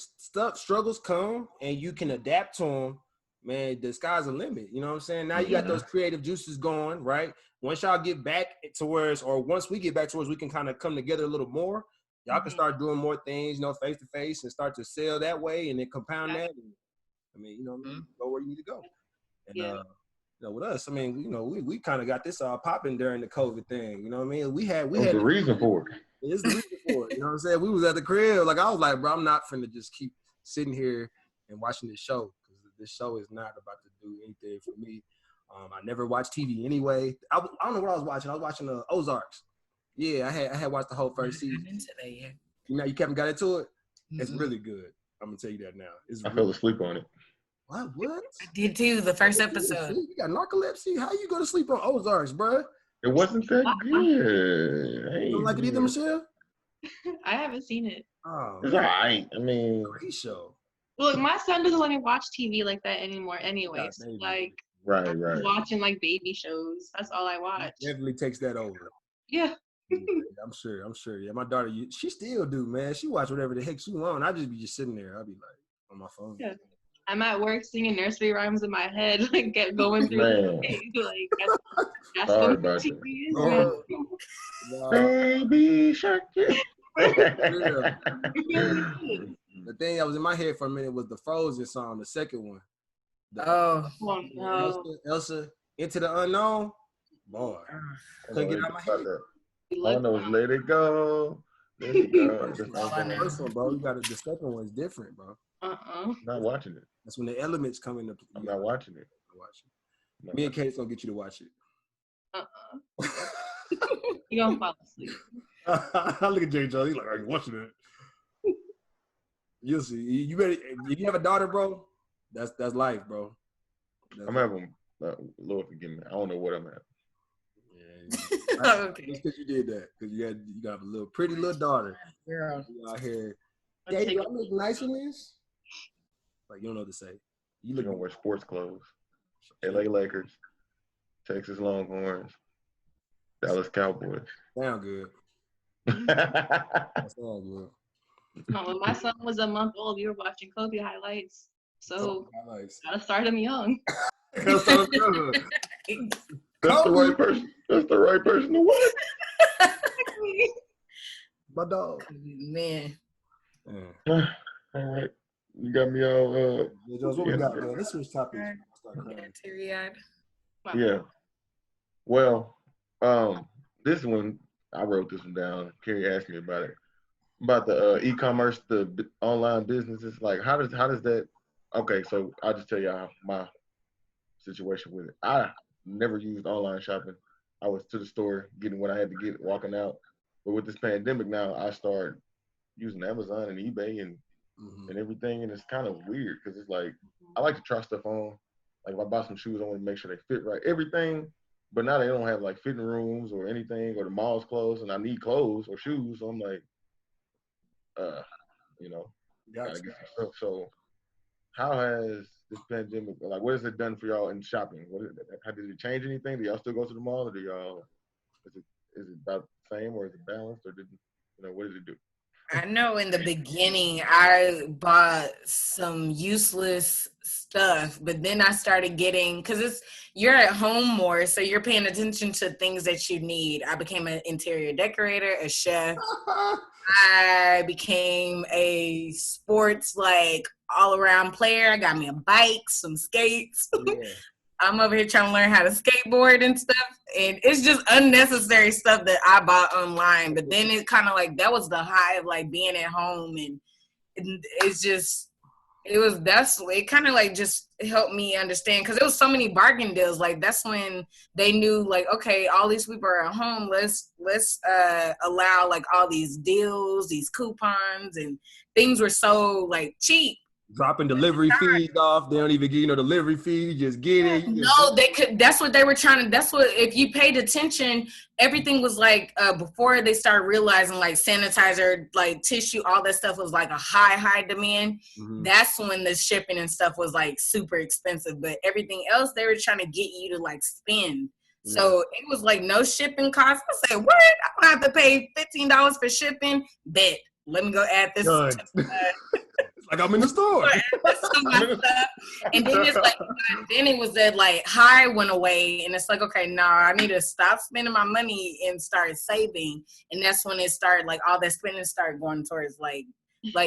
S2: struggles come and you can adapt to them, man, the sky's the limit. You know what I'm saying? Now you got those creative juices going, right? Once y'all get back towards, or once we get back towards, we can kind of come together a little more. Y'all can start doing more things, face to face, and start to sell that way, and then compound that. And, go where you need to go. And with us, we kind of got this all popping during the COVID thing. You know what I mean? We had
S1: the reason for it.
S2: It's the reason for it. You know what I'm saying? We was at the crib. I was like, bro, I'm not finna just keep sitting here and watching this show, because this show is not about to do anything for me. I never watched TV anyway. I don't know what I was watching. I was watching Ozarks. Yeah, I had watched the whole first season. You haven't got into it? Mm-hmm. It's really good. I'm gonna tell you that now.
S1: I fell asleep on it.
S2: What?
S3: I did too, the first episode.
S2: You got narcolepsy? How you go to sleep on Ozarks, bro?
S1: It wasn't that good.
S2: You don't like it either, Michelle?
S4: I haven't seen it.
S2: Oh,
S1: it's all right.
S2: Great show.
S4: Well, my son doesn't let me watch TV like that anymore anyways.
S1: Right.
S4: Watching baby shows. That's all I watch.
S2: Definitely takes that over.
S4: Yeah.
S2: I'm sure. Yeah, my daughter, she still do, man. She watch whatever the heck she want. I just be sitting there. I'll be on my phone. Yeah.
S4: I'm at work singing nursery rhymes in my head, going through the day. That's what TV is.
S1: Baby shark.
S2: The thing that was in my head for a minute was the Frozen song, the second one. Elsa, Into the Unknown. Boy, couldn't get out of my head.
S1: All I know is Let It Go. Let It Go.
S2: First one, bro. The second one's different, bro.
S1: I'm not watching it.
S2: That's when the elements come into play.
S1: I'm not watching it.
S2: Me and Kate's gonna get you to watch it.
S4: You gonna fall asleep.
S2: I look at J. Joe. He's like, "Are you watching it?" You'll see. You ready? If you have a daughter, bro, that's life, bro.
S1: I'm having. Lord forgive me. I don't know what I'm at.
S2: Yeah. Okay. Just because you did that, because you got a pretty little daughter.
S3: Girl.
S2: You out here. Daddy, do I look nice in this? Like, you don't know what to say.
S1: You gonna wear sports clothes. LA Lakers, Texas Longhorns, Dallas Cowboys.
S2: Sound good. That sound good.
S4: When my son was a month old, we were watching Kobe highlights. So gotta start him young.
S1: That's the right person. That's the right person to watch.
S2: My dog.
S3: Man.
S1: All right. You got me all
S2: what we got, man? Let's switch topics.
S1: Yeah. Well, this one, I wrote this one down. Kerry asked me about it. About the e-commerce, the online businesses. Like, how does that? Okay, so I'll just tell y'all my situation with it. I never used online shopping. I was to the store getting what I had to get, walking out. But with this pandemic now, I started using Amazon and eBay and everything, and it's kind of weird because it's like I like to try stuff on. Like if I buy some shoes, I want to make sure they fit right, everything. But now they don't have like fitting rooms or anything, or the mall's closed, and I need clothes or shoes. So I'm like, gotta get some stuff. So how has this pandemic, like, what has it done for y'all in shopping? How did it change anything? Do y'all still go to the mall, or do y'all? Is it about the same, or is it balanced, or what does it do?
S3: I know in the beginning I bought some useless stuff, but then I started getting, because you're at home more, so you're paying attention to things that you need. I became an interior decorator, a chef. I became a sports all around player. I got me a bike, some skates. Yeah. I'm over here trying to learn how to skateboard and stuff. And it's just unnecessary stuff that I bought online. But then it kind of that was the high of being at home. And it kind of just helped me understand. Because there was so many bargain deals. That's when they knew okay, all these people are at home. Let's allow all these deals, these coupons, and things were so cheap.
S2: Dropping delivery fees off. They don't even give you no delivery fee. You just get it.
S3: No, they could. That's what they were trying to. That's what, if you paid attention, everything was before they started realizing sanitizer, tissue, all that stuff was a high demand. Mm-hmm. That's when the shipping and stuff was super expensive. But everything else, they were trying to get you to spend. Yeah. So it was no shipping costs. I said, what? I don't have to pay $15 for shipping. Bet. Let me go add this.
S2: I'm in the store.
S3: And then it's then it was that high went away, and it's okay, I need to stop spending my money and start saving. And that's when it started, all that spending started going towards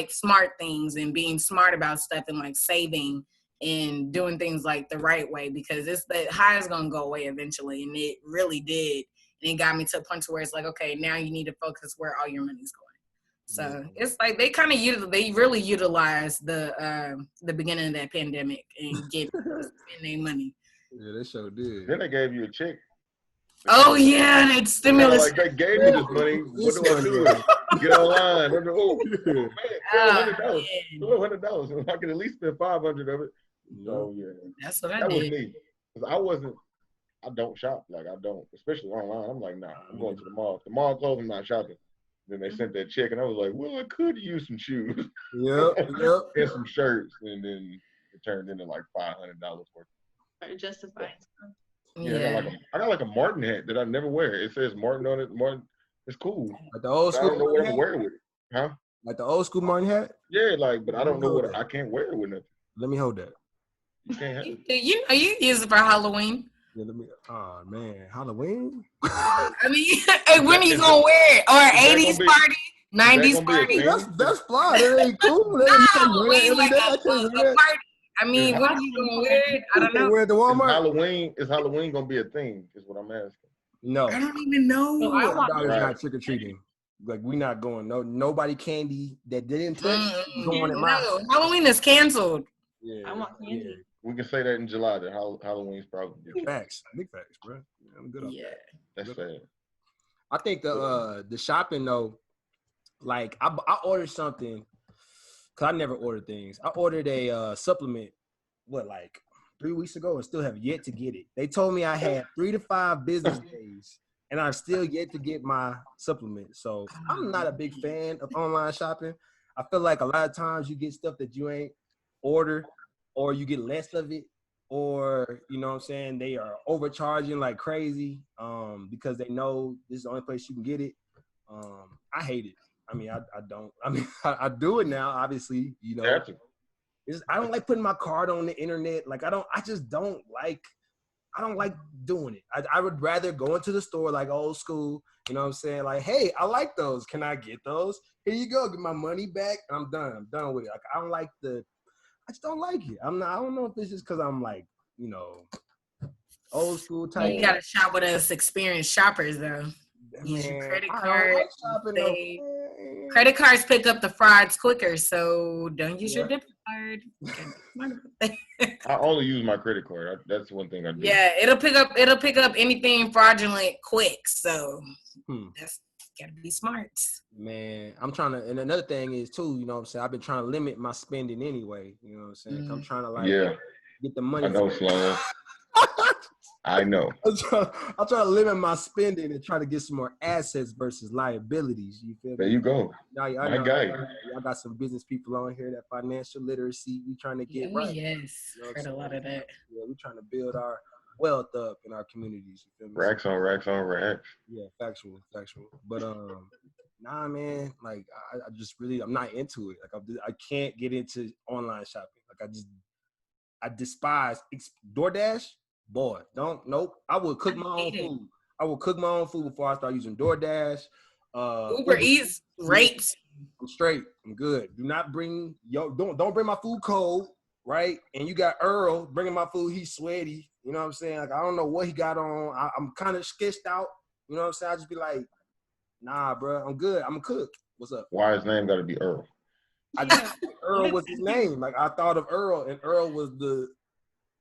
S3: smart things and being smart about stuff and saving and doing things the right way, because it's that high is gonna go away eventually, and it really did. And it got me to a point to where it's okay, now you need to focus where all your money's going. So it's they really utilized the beginning of that pandemic and spend their money.
S2: Yeah, they sure did.
S1: Then they gave you a check.
S3: Oh yeah, that stimulus.
S1: They gave me this money. What do I do with it? Get online. $100. I can at least spend $500 of it. So yeah,
S3: that's what
S1: that
S3: did.
S1: Was me. Because I don't shop. I don't, especially online. I'm nah, I'm going to the mall. If the mall closed, I'm not shopping. Then they sent that check, and I was like, well, I could use some shoes.
S2: Yep.
S1: And some shirts. And then it turned into $500 worth.
S4: Or justified.
S1: Yeah. I got a Martin hat that I never wear. It says Martin on it. Martin, it's cool.
S2: Like the old school.
S1: I don't know what to wear with it. Huh?
S2: Like the old school Martin hat?
S1: Yeah, but I don't know what I can't wear it with nothing.
S2: Let me hold that.
S1: You can't have it.
S3: You use it for Halloween.
S2: Yeah, oh man, Halloween?
S3: I mean, hey, when are you gonna wear it? Or 80s party, 90s party?
S2: That's fly. That ain't cool.
S3: Halloween, a party. I mean, when are you gonna wear it? I don't know.
S2: Wear it to Walmart?
S1: Is Halloween gonna be a thing? Is what I'm asking.
S2: No.
S3: I don't even know.
S2: No, our daughter's not trick-or-treating. We not going. Nobody candy that didn't touch going at my house.
S3: Halloween is canceled.
S4: Yeah, I want candy.
S1: Yeah. We can say that in July, that Halloween's probably
S2: big facts, bro. I'm good on that.
S1: That's sad.
S2: I think the shopping though, I ordered something Cause I never ordered things. I ordered a supplement, like 3 weeks ago, and still have yet to get it. They told me I had 3 to 5 business days, and I've still yet to get my supplement. So I'm not a big fan of online shopping. I feel like a lot of times you get stuff that you ain't order, or you get less of it, or you know what I'm saying, they are overcharging like crazy because they know this is the only place you can get it. I hate it. I mean, I don't. I mean, I do it now, obviously, you know. I don't like putting my card on the internet. Like, I don't like doing it. I would rather go into the store like old school, you know what I'm saying? Like, hey, I like those. Can I get those? Here you go. Get my money back. I'm done. I'm done with it. Like, I just don't like it. I don't know if it's just because I'm like, you know, old school type.
S3: You gotta shop with us experienced shoppers though. Use your credit card. Credit cards pick up the frauds quicker, so don't use your debit card.
S1: I only use my credit card. That's one thing I do.
S3: Yeah, it'll pick up anything fraudulent quick. So that's gotta be smart.
S2: Man, I'm trying to, and another thing is too, you know what I'm saying, I've been trying to limit my spending anyway. You know what I'm saying? I'm trying to get the money.
S1: I know, Sloan. I know.
S2: I'm trying to limit my spending and try to get some more assets versus liabilities. You feel me?
S1: There you go.
S2: I know, I got some business people on here, that financial literacy we trying to get right.
S3: Yes, you know, heard a lot of that.
S2: Yeah, we trying to build our wealth up in our communities. You feel me?
S1: Racks on racks on racks.
S2: Yeah, factual. But nah, man. Like I just really, I'm not into it. Like I can't get into online shopping. Like I despise DoorDash. Boy, nope. I would cook my own food. I will cook my own food before I start using DoorDash.
S3: Uber Eats, rapes.
S2: I'm straight. I'm good. Do not bring don't bring my food cold, right? And you got Earl bringing my food. He's sweaty. You know what I'm saying? Like, I don't know what he got on. I'm kind of sketched out. You know what I'm saying? I just be like, nah, bro, I'm good. I'm a cook. What's up?
S1: Why his name got to be Earl?
S2: Earl was his name. Like, I thought of Earl, and Earl was the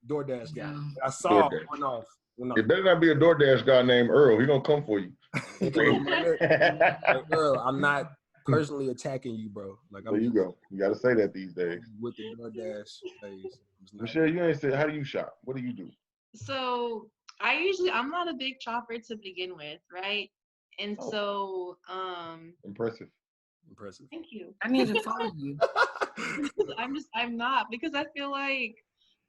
S2: DoorDash guy. I saw it went off.
S1: It better not be a DoorDash guy named Earl. He gonna come for you.
S2: Like, Earl, I'm not personally attacking you, bro. Like,
S1: there you go. You gotta say that these days.
S2: With the DoorDash phase.
S1: Michelle, you ain't said, how do you shop? What do you do?
S4: So I'm not a big shopper to begin with, right? And so
S1: Impressive.
S4: Thank you.
S3: I need to follow you.
S4: I'm not, because I feel like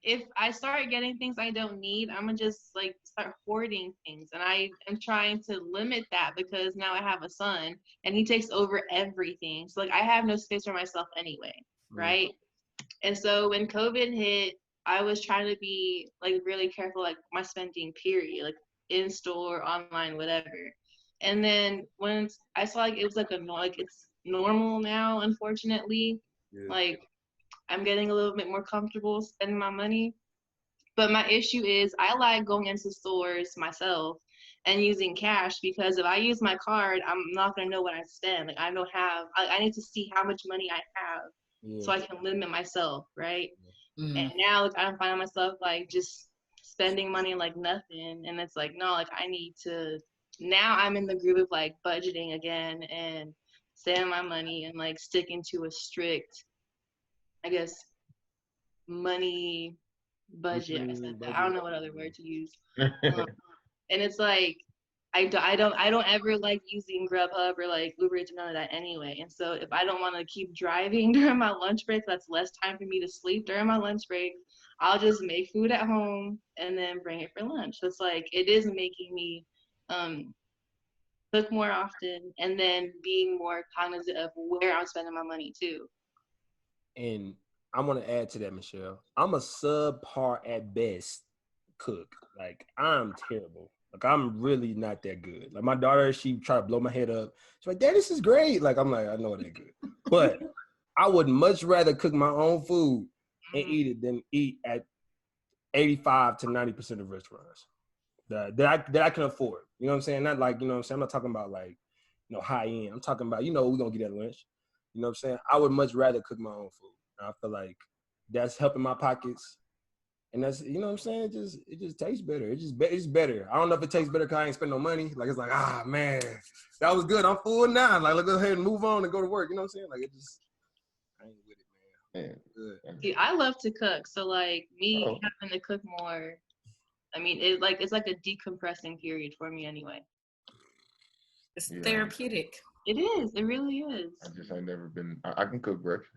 S4: if I start getting things I don't need, I'm gonna just like start hoarding things. And I am trying to limit that because now I have a son and he takes over everything. So like I have no space for myself anyway, right? And so when COVID hit, I was trying to be like really careful, like my spending period, like in store, online, whatever. And then when I saw like it was like it's normal now, unfortunately, like I'm getting a little bit more comfortable spending my money. But my issue is I like going into stores myself and using cash, because if I use my card, I'm not going to know what I spend. Like I need to see how much money I have so I can limit myself, right? And now like I'm finding myself like just spending money like nothing. And it's like, no, like I need to, now I'm in the groove of like budgeting again and saving my money and like sticking to a strict, I guess, money budget. I said that. I don't know what other word to use. And it's like I don't ever like using Grubhub or like Uber Eats or none of that anyway. And so if I don't want to keep driving during my lunch break, that's less time for me to sleep during my lunch break. I'll just make food at home and then bring it for lunch. So it's like it is making me cook more often and then being more cognizant of where I'm spending my money too.
S2: And I want to add to that, Michelle. I'm a subpar at best cook. Like, I'm terrible. Like, I'm really not that good. Like, my daughter, she tried to blow my head up. She's like, Dad, this is great. Like, I'm like, I know it ain't good. But I would much rather cook my own food and eat it than eat at 85 to 90% of restaurants that I can afford. You know what I'm saying? Not like, you know what I'm saying? I'm not talking about like, you know, high end. I'm talking about, you know, we're going to get at lunch. You know what I'm saying? I would much rather cook my own food. I feel like that's helping my pockets. And that's, you know what I'm saying? It just tastes better. It's better. I don't know if it tastes better because I ain't spend no money. Like, it's like, man, that was good. I'm full now. Like, let's go ahead and move on and go to work. You know what I'm saying? Like, I ain't with it, man.
S1: Man.
S4: See, I love to cook, so like me having to cook more, I mean, it's like a decompressing period for me anyway.
S3: It's therapeutic.
S4: It is. It really is.
S1: I just ain't never been. I can cook breakfast.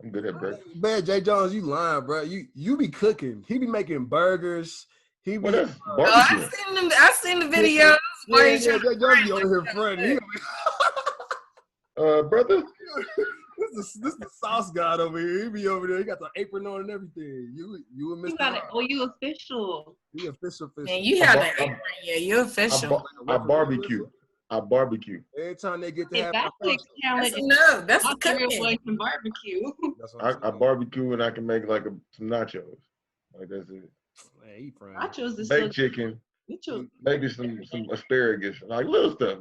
S1: I'm good at breakfast.
S2: Man, Jay Jones, you lying, bro. You be cooking. He be making burgers. He be.
S1: That's barbecue.
S3: I seen the videos.
S2: Yeah, Jay Jones be over here fronting.
S1: Brother.
S2: This the sauce god over here. He be over there. He got the apron on and everything. You and Mr.
S4: You official.
S2: You official.
S3: Man, you have the apron. Yeah, you official.
S1: I barbecue.
S2: Every time they get to have
S3: that's the cooking.
S4: Real boy can barbecue.
S1: I barbecue and I can make like some nachos. Like that's it.
S2: Man,
S4: nachos is
S1: baked chicken. Maybe some asparagus. Like little stuff.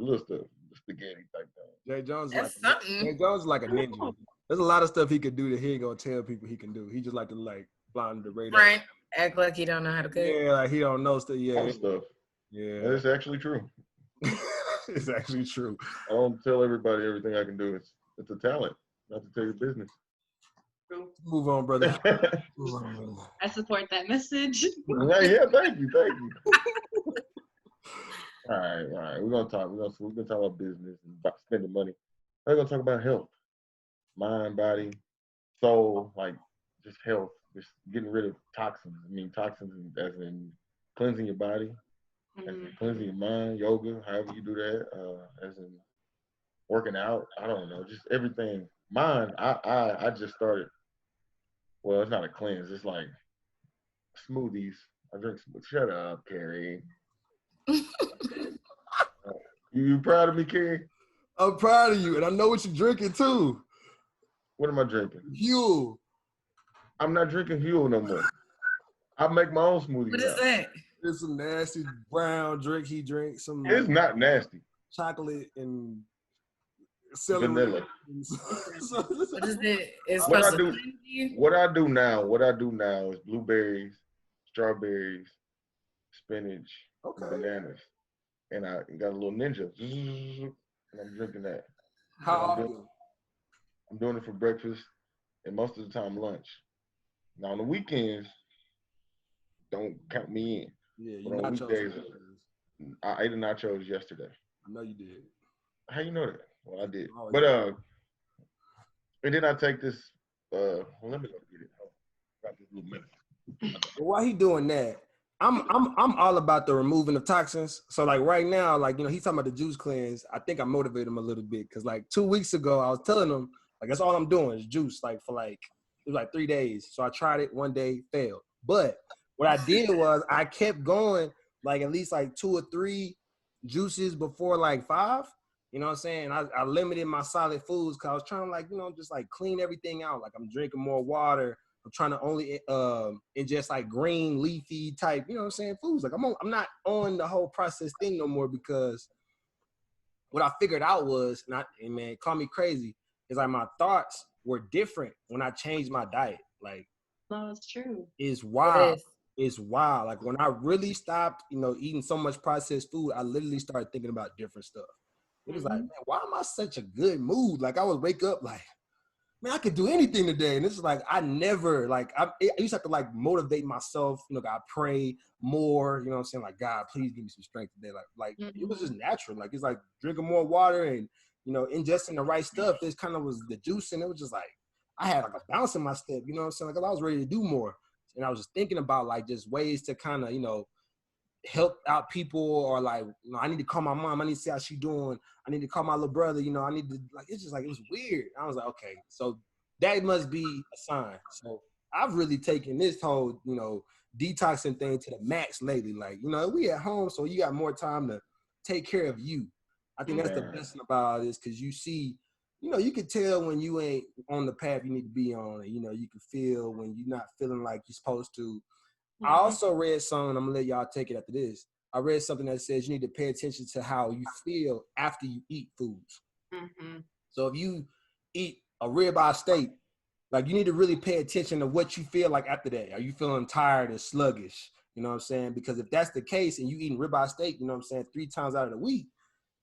S1: Spaghetti type thing.
S2: Jay Jones is like a ninja. There's a lot of stuff he could do that he ain't gonna tell people he can do. He just like to fly under the radar.
S3: Right. Act like he don't know how to cook.
S2: Yeah, like he don't know stuff. Yeah.
S1: Stuff.
S2: Yeah.
S1: That's actually true.
S2: It's actually true.
S1: I don't tell everybody everything I can do. It's a talent, not to tell your business.
S2: Move on, brother.
S4: I support that message.
S1: Yeah, thank you. All right. We're gonna talk about business and about spending money. We're gonna talk about health, mind, body, soul, like just health, just getting rid of toxins. I mean, toxins as in cleansing your body, as in cleansing your mind, yoga, however you do that, as in working out. I don't know, just everything. Mine, I just started. Well, it's not a cleanse. It's like smoothies. I drink smoothies. Shut up, Kerry. You proud of me, Kerry?
S2: I'm proud of you, and I know what you're drinking too.
S1: What am I drinking?
S2: Huel.
S1: I'm not drinking Huel no more. I make my own smoothie.
S3: What is that?
S2: It's a nasty brown drink he drinks.
S1: It's not nasty.
S2: Chocolate and
S1: vanilla.
S3: What is it? It's
S1: what I do now is blueberries, strawberries, spinach, bananas, and I got a little ninja, and I'm drinking that.
S2: How often?
S1: I'm doing it for breakfast and most of the time lunch. Now on the weekends, don't count me in.
S2: Yeah,
S1: but on weekdays, I ate a nachos yesterday.
S2: I know you did.
S1: How you know that? Well, I did. But and then I take this. Well, let me go get it. Got this little minute.
S2: While he doing that, I'm all about the removing of toxins. So like right now, like he's talking about the juice cleanse. I think I motivated him a little bit because like 2 weeks ago I was telling him like that's all I'm doing is juice like for like it was like 3 days. So I tried it one day, failed. But what I did was I kept going like at least like 2 or 3 juices before like 5. You know what I'm saying? I limited my solid foods because I was trying to like, just like clean everything out. Like I'm drinking more water. I'm trying to only ingest like green, leafy type, you know what I'm saying, foods. Like I'm not on the whole processed thing no more because what I figured out was, and man, call me crazy, is like my thoughts were different when I changed my diet. Like,
S4: no, it's true.
S2: It's wild. It's wild. Like when I really stopped, eating so much processed food, I literally started thinking about different stuff. It was like, man, why am I such a good mood? Like I would wake up like, man, I could do anything today. And this is like, I never, like, I used to have to like motivate myself. I pray more, you know what I'm saying? Like, God, please give me some strength today. Like it was just natural. Like, it's like drinking more water and, ingesting the right stuff. This kind of was the juice. And it was just like, I had like a bounce in my step, you know what I'm saying? Like I was ready to do more. And I was just thinking about like just ways to kind of, help out people or like, I need to call my mom. I need to see how she doing. I need to call my little brother. I need to like, it's just like, it was weird. I was like, okay, so that must be a sign. So I've really taken this whole, detoxing thing to the max lately. Like, we at home, so you got more time to take care of you. I think that's the best thing about this because you see, you can tell when you ain't on the path you need to be on. And, you can feel when you're not feeling like you're supposed to. I also read something, I'm going to let y'all take it after this. I read something that says you need to pay attention to how you feel after you eat foods. Mm-hmm. So if you eat a ribeye steak, like you need to really pay attention to what you feel like after that. Are you feeling tired and sluggish? You know what I'm saying? Because if that's the case and you eating ribeye steak, you know what I'm saying, 3 times out of the week,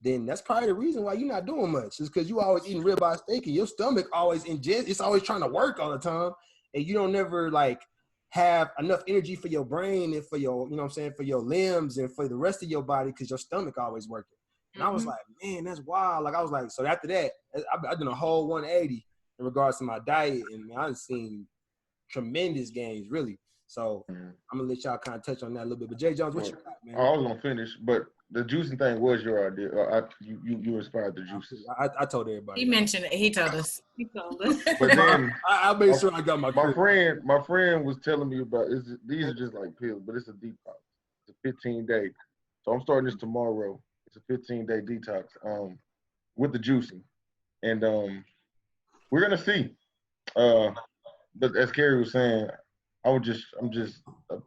S2: then that's probably the reason why you're not doing much. Is because you always eating ribeye steak and your stomach always it's always trying to work all the time, and you don't never like have enough energy for your brain and for your, you know what I'm saying, for your limbs and for the rest of your body because your stomach always working. And I was like, man, that's wild. Like I was like, so after that, I done a whole 180 in regards to my diet, and man, I've seen tremendous gains, really. So I'm gonna let y'all kind of touch on that a little bit. But Jay Jones, what you got, man?
S1: I was gonna finish, but the juicing thing was your idea. You inspired the juices.
S2: I told everybody.
S3: He mentioned it. He told us.
S1: But then
S2: I made sure I got my
S1: friend was telling me about these are just like pills, but it's a detox. It's a 15-day. So I'm starting this tomorrow. It's a 15-day detox with the juicing. And we're gonna see. But as Kerry was saying, I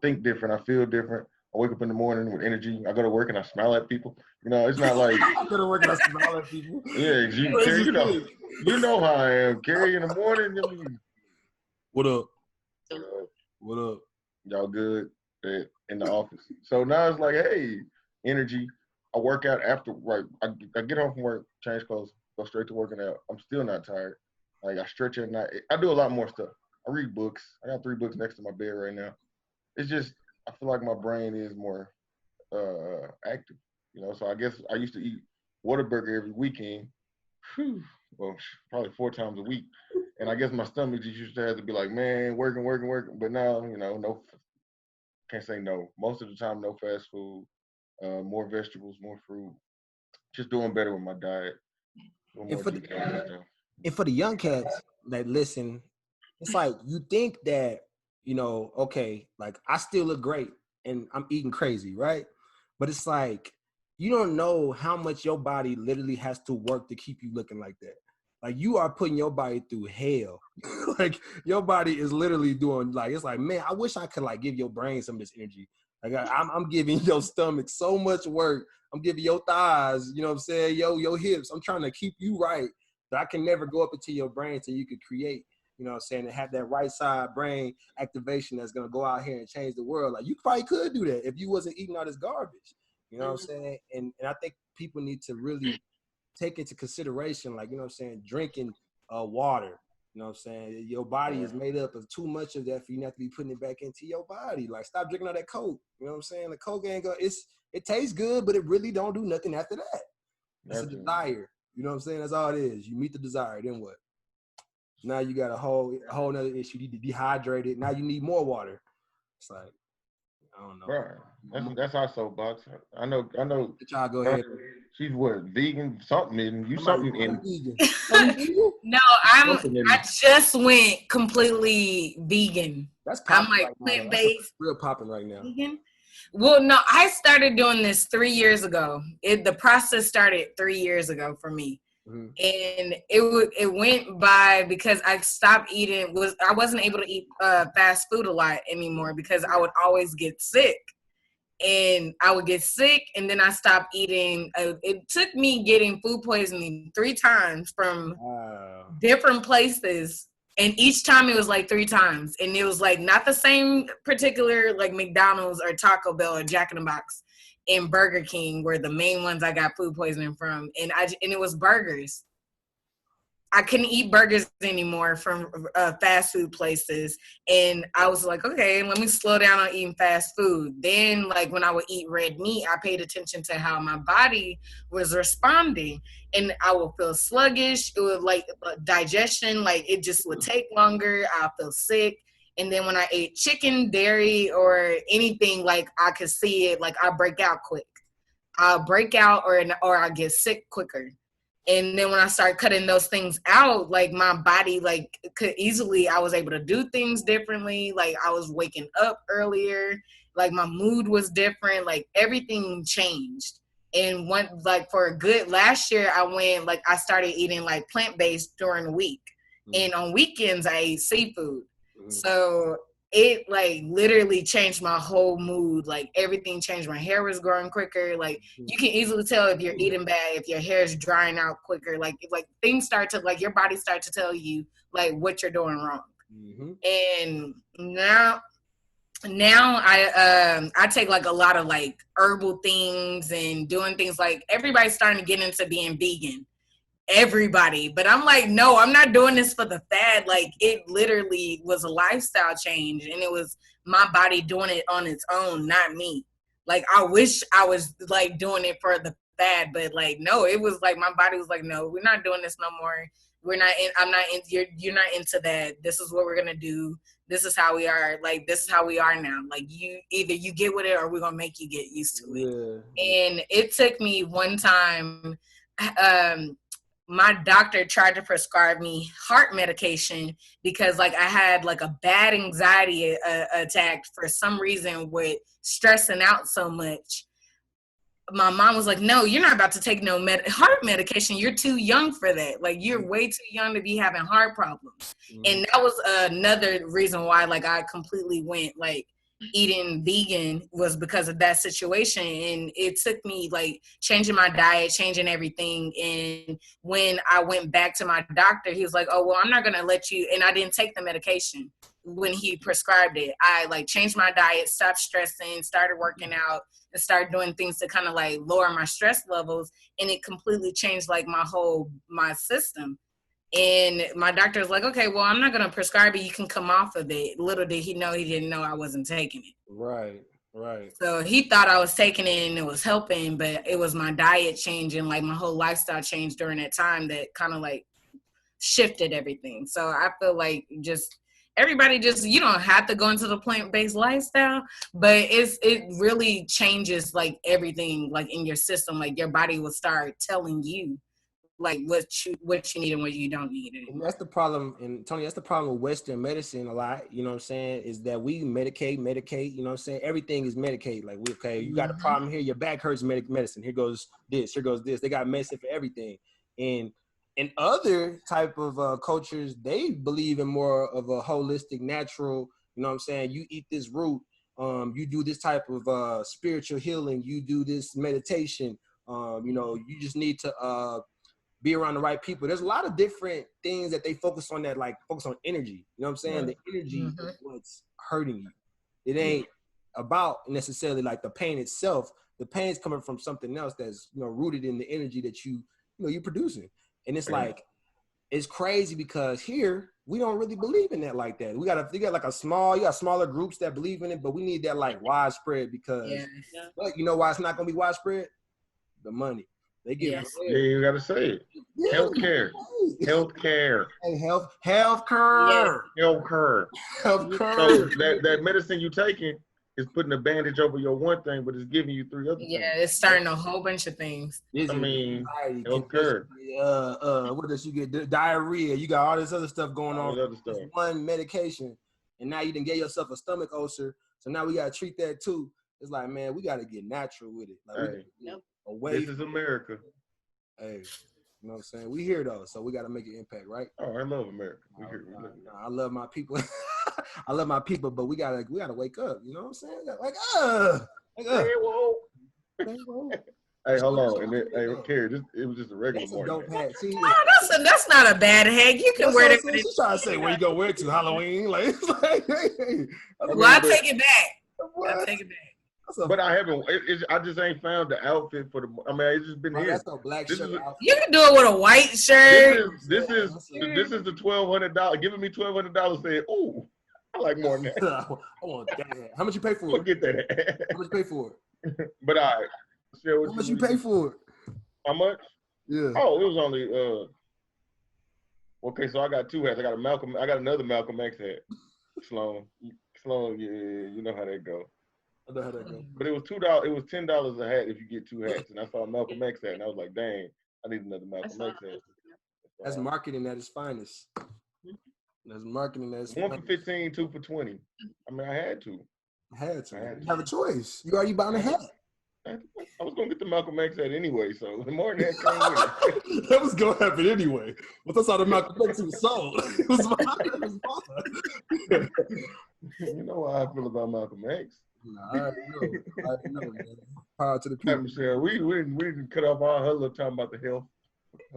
S1: think different. I feel different. I wake up in the morning with energy. I go to work and I smile at people. You know, it's not like
S2: I go to work and I smile at people.
S1: Yeah, Kerry, you know how I am. Kerry in the morning.
S2: What up? What up?
S1: Y'all good in the office. So now it's like, hey, energy. I work out after work. I get home from work, change clothes, go straight to working out. I'm still not tired. Like I stretch at night. I do a lot more stuff. I read books. I got 3 books next to my bed right now. It's just I feel like my brain is more active, you know. So I guess I used to eat Whataburger every weekend. Well, probably 4 times a week. And I guess my stomach just used to have to be like, man, working. But now, you know, no, can't say no. Most of the time, no fast food, more vegetables, more fruit. Just doing better with my diet.
S2: And for the young cats that listen, it's like you think that, you know, okay, like I still look great and I'm eating crazy, right? But it's like you don't know how much your body literally has to work to keep you looking like that. Like you are putting your body through hell. Like your body is literally doing like, it's like, man, I wish I could like give your brain some of this energy. Like I'm giving your stomach so much work. I'm giving your thighs, you know what I'm saying? Your hips. I'm trying to keep you right. That I can never go up into your brain so you could create, you know what I'm saying, and have that right side brain activation that's going to go out here and change the world. Like you probably could do that if you wasn't eating all this garbage, you know what I'm saying? And I think people need to really take into consideration, like, you know what I'm saying, drinking water, you know what I'm saying? Your body is made up of too much of that for you not to be putting it back into your body. Like stop drinking all that Coke, you know what I'm saying? The Coke ain't it tastes good, but it really don't do nothing after that. It's a desire. You know what I'm saying? That's all it is. You meet the desire, then what? Now you got a whole nother issue. You dehydrated. Now you need more water. It's like, I don't know.
S1: Right. That's our soapbox. I know.
S2: Y'all go ahead.
S1: She's what, vegan something, and you something in.
S3: No, I just went completely vegan.
S2: That's popping.
S3: I'm like plant-based.
S2: Real popping right now.
S3: Vegan. Well, no, I started doing this 3 years ago. The process started 3 years ago for me. Mm-hmm. And it went by because I stopped eating. I wasn't able to eat fast food a lot anymore because I would always get sick. And I would get sick, and then I stopped eating. It took me getting food poisoning 3 times from different places. And each time it was like 3 times. And it was like not the same particular like McDonald's or Taco Bell or Jack in the Box and Burger King were the main ones I got food poisoning from. And it was burgers. I couldn't eat burgers anymore from fast food places. And I was like, okay, let me slow down on eating fast food. Then like when I would eat red meat, I paid attention to how my body was responding. And I would feel sluggish. It would like digestion, like it just would take longer. I'll feel sick. And then when I ate chicken, dairy, or anything, like I could see it, like I break out quick. I'll break out or I get sick quicker. And then when I started cutting those things out, like my body, like I was able to do things differently. Like I was waking up earlier, like my mood was different, like everything changed. And for a good last year, I started eating like plant-based during the week. Mm-hmm. And on weekends I ate seafood. Mm-hmm. So it like literally changed my whole mood. Like everything changed. My hair was growing quicker. Like you can easily tell if you're eating bad, if your hair is drying out quicker. Like things start to like your body start to tell you like what you're doing wrong. Mm-hmm. And now now I take like a lot of like herbal things and doing things like everybody's starting to get into being vegan. Everybody, but I'm like, no, I'm not doing this for the fad. Like, it literally was a lifestyle change, and it was my body doing it on its own, not me. Like, I wish I was like doing it for the fad, but like, no, it was like my body was like, no, we're not doing this no more. We're not in, I'm not in, you're not into that. This is what we're gonna do. This is how we are. Like, this is how we are now. Like, you either you get with it or we're gonna make you get used to it. Yeah. And it took me one time, my doctor tried to prescribe me heart medication because like I had like a bad anxiety attack for some reason with stressing out so much. My mom was like, no, you're not about to take no heart medication. You're too young for that. Like, you're way too young to be having heart problems. And that was another reason why like I completely went like eating vegan was because of that situation. And it took me like changing my diet, changing everything. And when I went back to my doctor, he was like, oh, well, I'm not going to let you. And I didn't take the medication when he prescribed it. I like changed my diet, stopped stressing, started working out, and started doing things to kind of like lower my stress levels. And it completely changed like my system. And my doctor was like, okay, well, I'm not going to prescribe it. You can come off of it. Little did he know, he didn't know I wasn't taking it.
S2: Right.
S3: So he thought I was taking it and it was helping, but it was my diet changing, like my whole lifestyle changed during that time that kind of like shifted everything. So I feel like everybody you don't have to go into the plant-based lifestyle, but it really changes like everything like in your system. Like your body will start telling you like what you need and what you don't need.
S2: And that's the problem, and Tony, that's the problem with Western medicine a lot, you know what I'm saying, is that we medicate, you know what I'm saying? Everything is Medicaid. Like, you got a problem here, your back hurts, medicine. Here goes this. They got medicine for everything. And in other type of cultures, they believe in more of a holistic, natural, you know what I'm saying? You eat this root, you do this type of spiritual healing, you do this meditation, you know, you just need to be around the right people. There's a lot of different things that they focus on that like focus on energy. You know what I'm saying? Right. The energy is what's hurting you. It ain't about necessarily like the pain itself. The pain's coming from something else that's, you know, rooted in the energy that you're producing. And it's like, it's crazy because here we don't really believe in that like that. You got like you got smaller groups that believe in it, but we need that like widespread because but you know why it's not gonna be widespread? The money. They get
S1: yeah, you gotta say it. Yeah. Healthcare.
S2: Hey, healthcare.
S1: So that medicine you taking is putting a bandage over your one thing, but it's giving you 3 other things.
S3: Yeah, it's starting a whole bunch of things.
S1: I mean, healthcare.
S2: What does you get? Diarrhea. You got all this other stuff going on.
S1: Other stuff.
S2: One medication, and now you done get yourself a stomach ulcer. So now we gotta treat that too. It's like, man, we gotta get natural with it. Like,
S1: this is America.
S2: Hey, you know what I'm saying? We here though, so we got to make an impact, right?
S1: Oh, I love America.
S2: I love my people. I love my people, but we gotta wake up. You know what I'm saying? Wake up.
S1: Hey, hold on. And Kerry, it was just a regular morning.
S3: See, that's not a bad head. You can wear it.
S2: She's trying to say where you gonna wear it to Halloween? Like,
S3: well, I take it back.
S1: But I haven't. I just ain't found the outfit for the. I mean, it's just been here.
S2: That's a black shirt.
S3: You can do it with a white shirt.
S1: This is the $1,200. Giving me $1,200 saying, "Ooh, I like more than that."
S2: I want that. How much you pay for it?
S1: Get that.
S2: How much you pay for it?
S1: But all right.
S2: How much you pay for it?
S1: How much?
S2: Yeah.
S1: Oh, it was only. Okay, so I got 2 hats. I got another Malcolm X hat. Sloan, yeah, you know how that go.
S2: I know how that goes.
S1: But it was $2. It was $10 a hat if you get 2 hats, and I saw a Malcolm X hat, and I was like, "Dang, I need another Malcolm X hat."
S2: That's marketing at its finest. That's marketing at its finest.
S1: 1 for 15, 2 for 20. I mean, I had to.
S2: You have a choice. You already bought a hat.
S1: I was gonna get the Malcolm X hat anyway, so the more than that came with
S2: it. That was gonna happen anyway. But that's how the Malcolm X was sold. It was mine.
S1: You know how I feel about Malcolm X.
S2: I already know, man. Power to the people.
S1: Hey, Michelle, we didn't cut off all her little time about the health.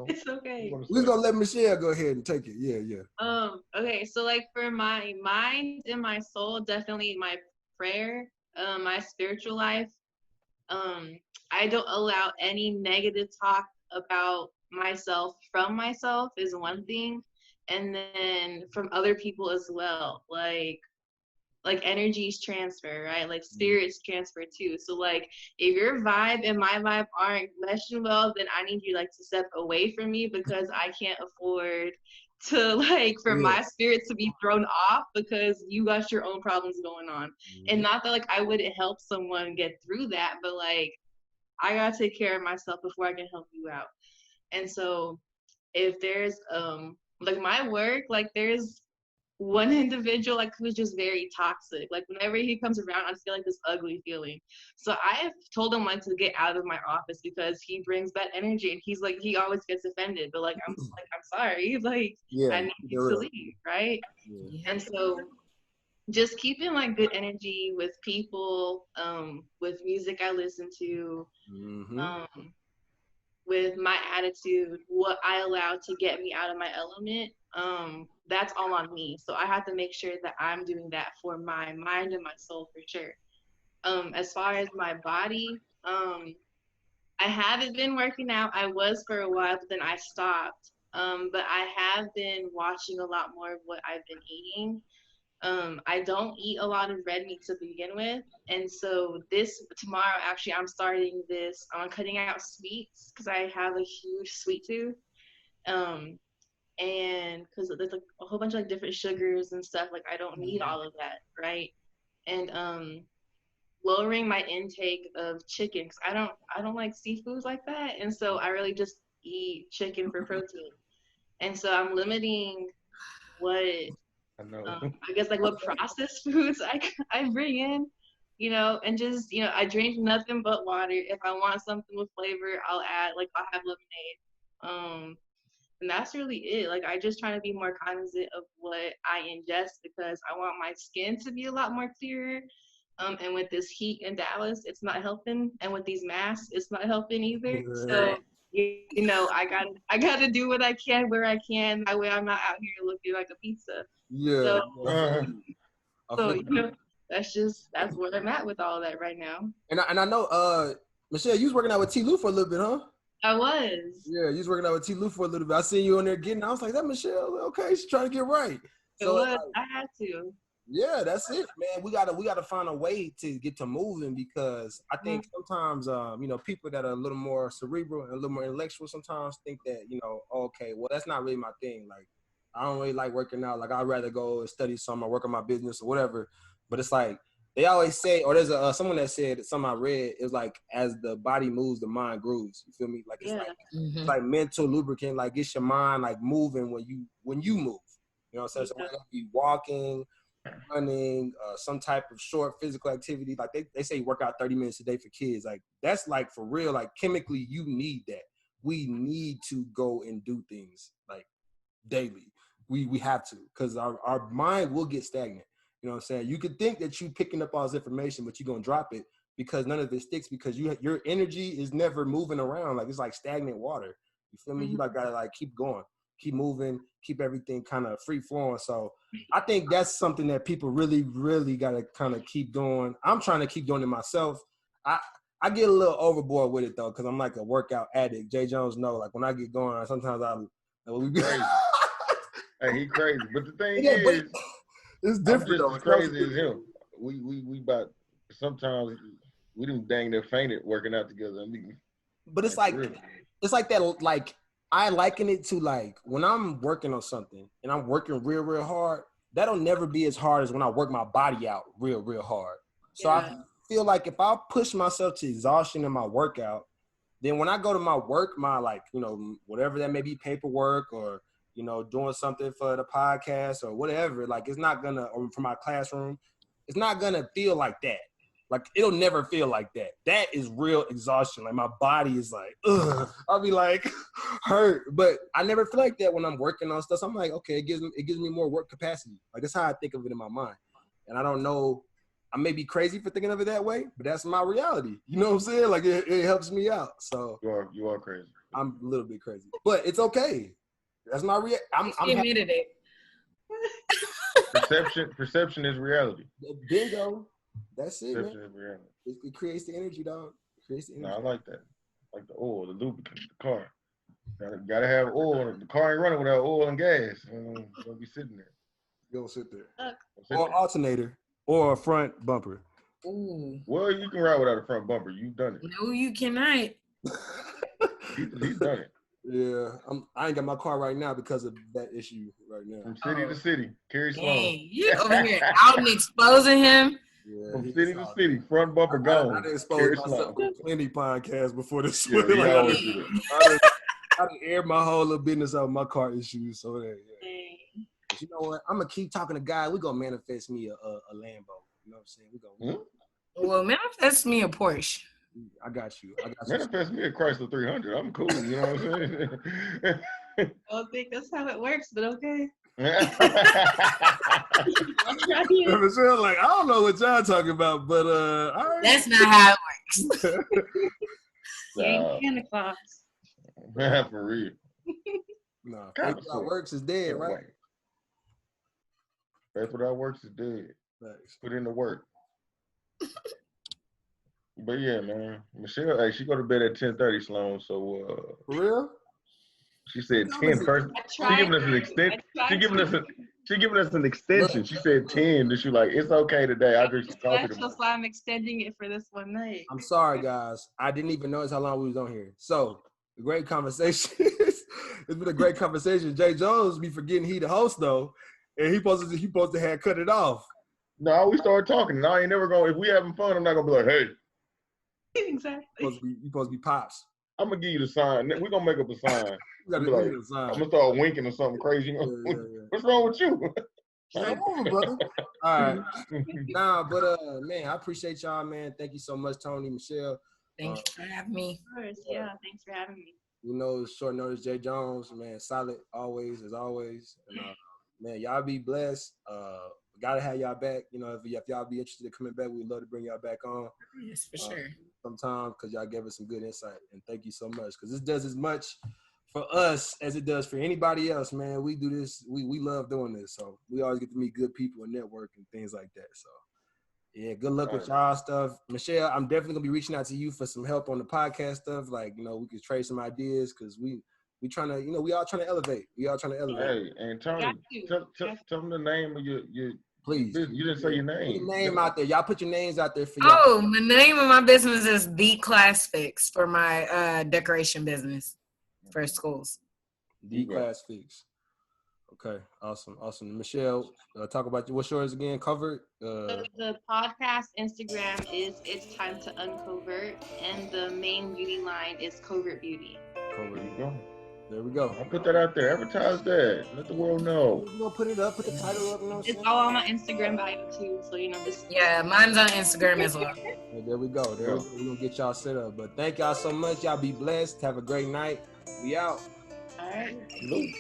S4: It's okay.
S2: We're gonna let Michelle go ahead and take it. Yeah.
S4: Okay, so like for my mind and my soul, definitely my prayer, my spiritual life. I don't allow any negative talk about myself from myself is one thing, and then from other people as well. Like energies transfer, right? Like spirits transfer too. So like if your vibe and my vibe aren't meshing well, then I need you like to step away from me, because I can't afford to like for my spirit to be thrown off because you got your own problems going on. And not that like I wouldn't help someone get through that, but like I gotta take care of myself before I can help you out. And so if there's like my work, like there's one individual like who's just very toxic. Like whenever he comes around, I feel like this ugly feeling. So I have told him like to get out of my office because he brings bad energy, and he's like he always gets offended. But like I'm sorry, like I need you to leave, right? Yeah. And so just keeping like good energy with people, with music I listen to, with my attitude, what I allow to get me out of my element, that's all on me. So I have to make sure that I'm doing that for my mind and my soul for sure. As far as my body, I haven't been working out. I was for a while, but then I stopped. But I have been watching a lot more of what I've been eating. I don't eat a lot of red meat to begin with. And so tomorrow, actually, I'm starting this, I'm cutting out sweets because I have a huge sweet tooth. And because there's like a whole bunch of like different sugars and stuff, like I don't need all of that, right? And lowering my intake of chicken, because I don't like seafoods like that. And so I really just eat chicken for protein. And so I'm limiting what I guess like what processed foods I bring in, you know, and just, you know, I drink nothing but water. If I want something with flavor, I'll have lemonade. And that's really it. Like I just try to be more cognizant of what I ingest, because I want my skin to be a lot more clearer. And with this heat in Dallas, it's not helping. And with these masks, it's not helping either. So you know, I gotta do what I can where I can. That way I'm not out here looking like a pizza.
S2: Yeah.
S4: So you know, that's where I'm at with all that right now.
S2: And I know Michelle, you was working out with T. Lou for a little bit, huh?
S4: I was.
S2: Yeah, you was working out with T. Lou for a little bit. I seen you on there getting. I was like, that Michelle, okay, she's trying to get right. So
S4: I had to.
S2: Yeah, that's it, man. We gotta find a way to get to moving, because I think sometimes you know, people that are a little more cerebral and a little more intellectual sometimes think that, you know, okay, well that's not really my thing. Like I don't really like working out. Like I'd rather go and study something or work on my business or whatever. But it's like they always say, or there's someone that said, something I read, it was like, as the body moves, the mind grooves. You feel me? Like it's it's like mental lubricant. Like it's your mind like moving when you move. You know what I'm saying? So whether it be walking, running, some type of short physical activity. Like they say work out 30 minutes a day for kids. Like that's like for real, like chemically you need that. We need to go and do things like daily. We have to, because our mind will get stagnant. You know what I'm saying? You could think that you picking up all this information, but you're going to drop it because none of it sticks, because your energy is never moving around. Like it's like stagnant water. You feel me? You like gotta like keep going, keep moving, keep everything kind of free flowing. So I think that's something that people really, really got to kind of keep doing. I'm trying to keep doing it myself. I get a little overboard with it though, because I'm like a workout addict. Jay Jones know, like when I get going, sometimes
S1: crazy. Hey, he crazy. But the thing is,
S2: it's different.
S1: I'm just as crazy as him. We about, sometimes we done dang near fainted working out together. I mean,
S2: but it's like that. Like I liken it to like when I'm working on something and I'm working real, real hard. That'll never be as hard as when I work my body out real, real hard. So I feel like if I push myself to exhaustion in my workout, then when I go to my work, my like, you know, whatever that may be, paperwork or, you know, doing something for the podcast or whatever, like it's not gonna, or for my classroom, it's not gonna feel like that. Like it'll never feel like that. That is real exhaustion. Like my body is like, ugh. I'll be like hurt, but I never feel like that when I'm working on stuff. So I'm like, okay, it gives me more work capacity. Like that's how I think of it in my mind. And I don't know, I may be crazy for thinking of it that way, but that's my reality. You know what I'm saying? Like it helps me out. So
S1: you are crazy.
S2: I'm a little bit crazy, but it's okay. That's my I'm
S3: admitted it.
S1: Perception is reality.
S2: Bingo. That's it, man. It creates the energy, dog. It creates the energy.
S1: No, I like that. Like the oil, the lubricant, the car. Gotta have oil. The car ain't running without oil and gas. Don't be sitting there.
S2: You don't sit there. Or alternator or a front bumper.
S3: Ooh.
S1: Well, you can ride without a front bumper. You've done it.
S3: No, you cannot.
S1: He's done it.
S2: Yeah, I ain't got my car right now because of that issue right now.
S1: From city to city, Kerry Sloan.
S3: Dang, you over here out and exposing him.
S2: Yeah,
S1: from city to city, front bumper gone.
S2: I done exposed myself to plenty podcasts before this.
S1: Yeah,
S2: like,
S1: always do that.
S2: I done aired my whole little business out my car issues. So yeah. But you know what? I'm gonna keep talking to God. We're gonna manifest me a Lambo. You know what I'm saying? We're gonna.
S3: Well, manifest me a Porsche.
S2: I got you.
S1: Manifest me a Chrysler 300. I'm cool. You know what I'm saying?
S4: I don't think that's how it works, but okay.
S2: Like, I don't know what y'all talking about, but all right.
S3: That's not how it works.
S4: You ain't Santa Claus.
S1: For real.
S2: No, faith without works is dead, right?
S1: Faith without works is dead.
S2: Thanks.
S1: Put in the work. But yeah, man, Michelle, hey, she go to bed at 10:30, Sloan. So
S2: for real?
S1: She said 10 first. She giving us an extension. She giving us an extension. She said 10. Then she like, it's okay today. I just talking
S4: about. So I'm extending it for this one night.
S2: I'm sorry, guys. I didn't even notice how long we was on here. So great conversation. It's been a great conversation. Jay Jones be forgetting he the host though, and he supposed to have cut it off.
S1: No, we started talking, and I ain't never gonna. If we having fun, I'm not gonna be like, hey.
S4: Exactly.
S2: You supposed to be pops.
S1: I'm gonna give you the sign. We're gonna make up a sign. I'm gonna start winking or something crazy. Yeah. What's wrong with you?
S2: Come on, brother. All right. Nah, but man, I appreciate y'all, man. Thank you so much, Tony, Michelle.
S3: Thank you for having me.
S4: Of course, yeah. Thanks for having me.
S2: You know, short notice, Jay Jones, man, solid always, as always. And, man, y'all be blessed. Gotta have y'all back. You know, if y'all be interested in coming back, we'd love to bring y'all back on.
S3: Yes, for sure.
S2: Sometime, because y'all gave us some good insight. And thank you so much, because this does as much for us as it does for anybody else, man. We do this. We love doing this. So we always get to meet good people and network and things like that. So, yeah, good luck with y'all stuff. Michelle, I'm definitely going to be reaching out to you for some help on the podcast stuff. Like, you know, we could trade some ideas because we trying to, you know, we all trying to elevate.
S1: Hey, and Tony, tell them the name of your
S2: please.
S1: You didn't say your name.
S2: Put your name out there. Y'all put your names out there for
S3: y'all. Oh, the name of my business is The Class Fix for my decoration business for schools.
S2: The Class Fix. Okay, awesome. Michelle, talk about what's yours again? Covered.
S4: The podcast Instagram is It's Time to Uncovert, and the main beauty line is Covert Beauty.
S1: There you go.
S2: There we go.
S1: I'll put that out there. Advertise that. Let the world know.
S2: We're gonna put it up. Put the title up. You know
S4: it's all on my Instagram bio too. So you know this.
S3: Yeah, mine's on Instagram as well.
S2: Yeah, there we go. We're gonna get y'all set up. But thank y'all so much. Y'all be blessed. Have a great night. We out.
S4: All right.
S1: Salute.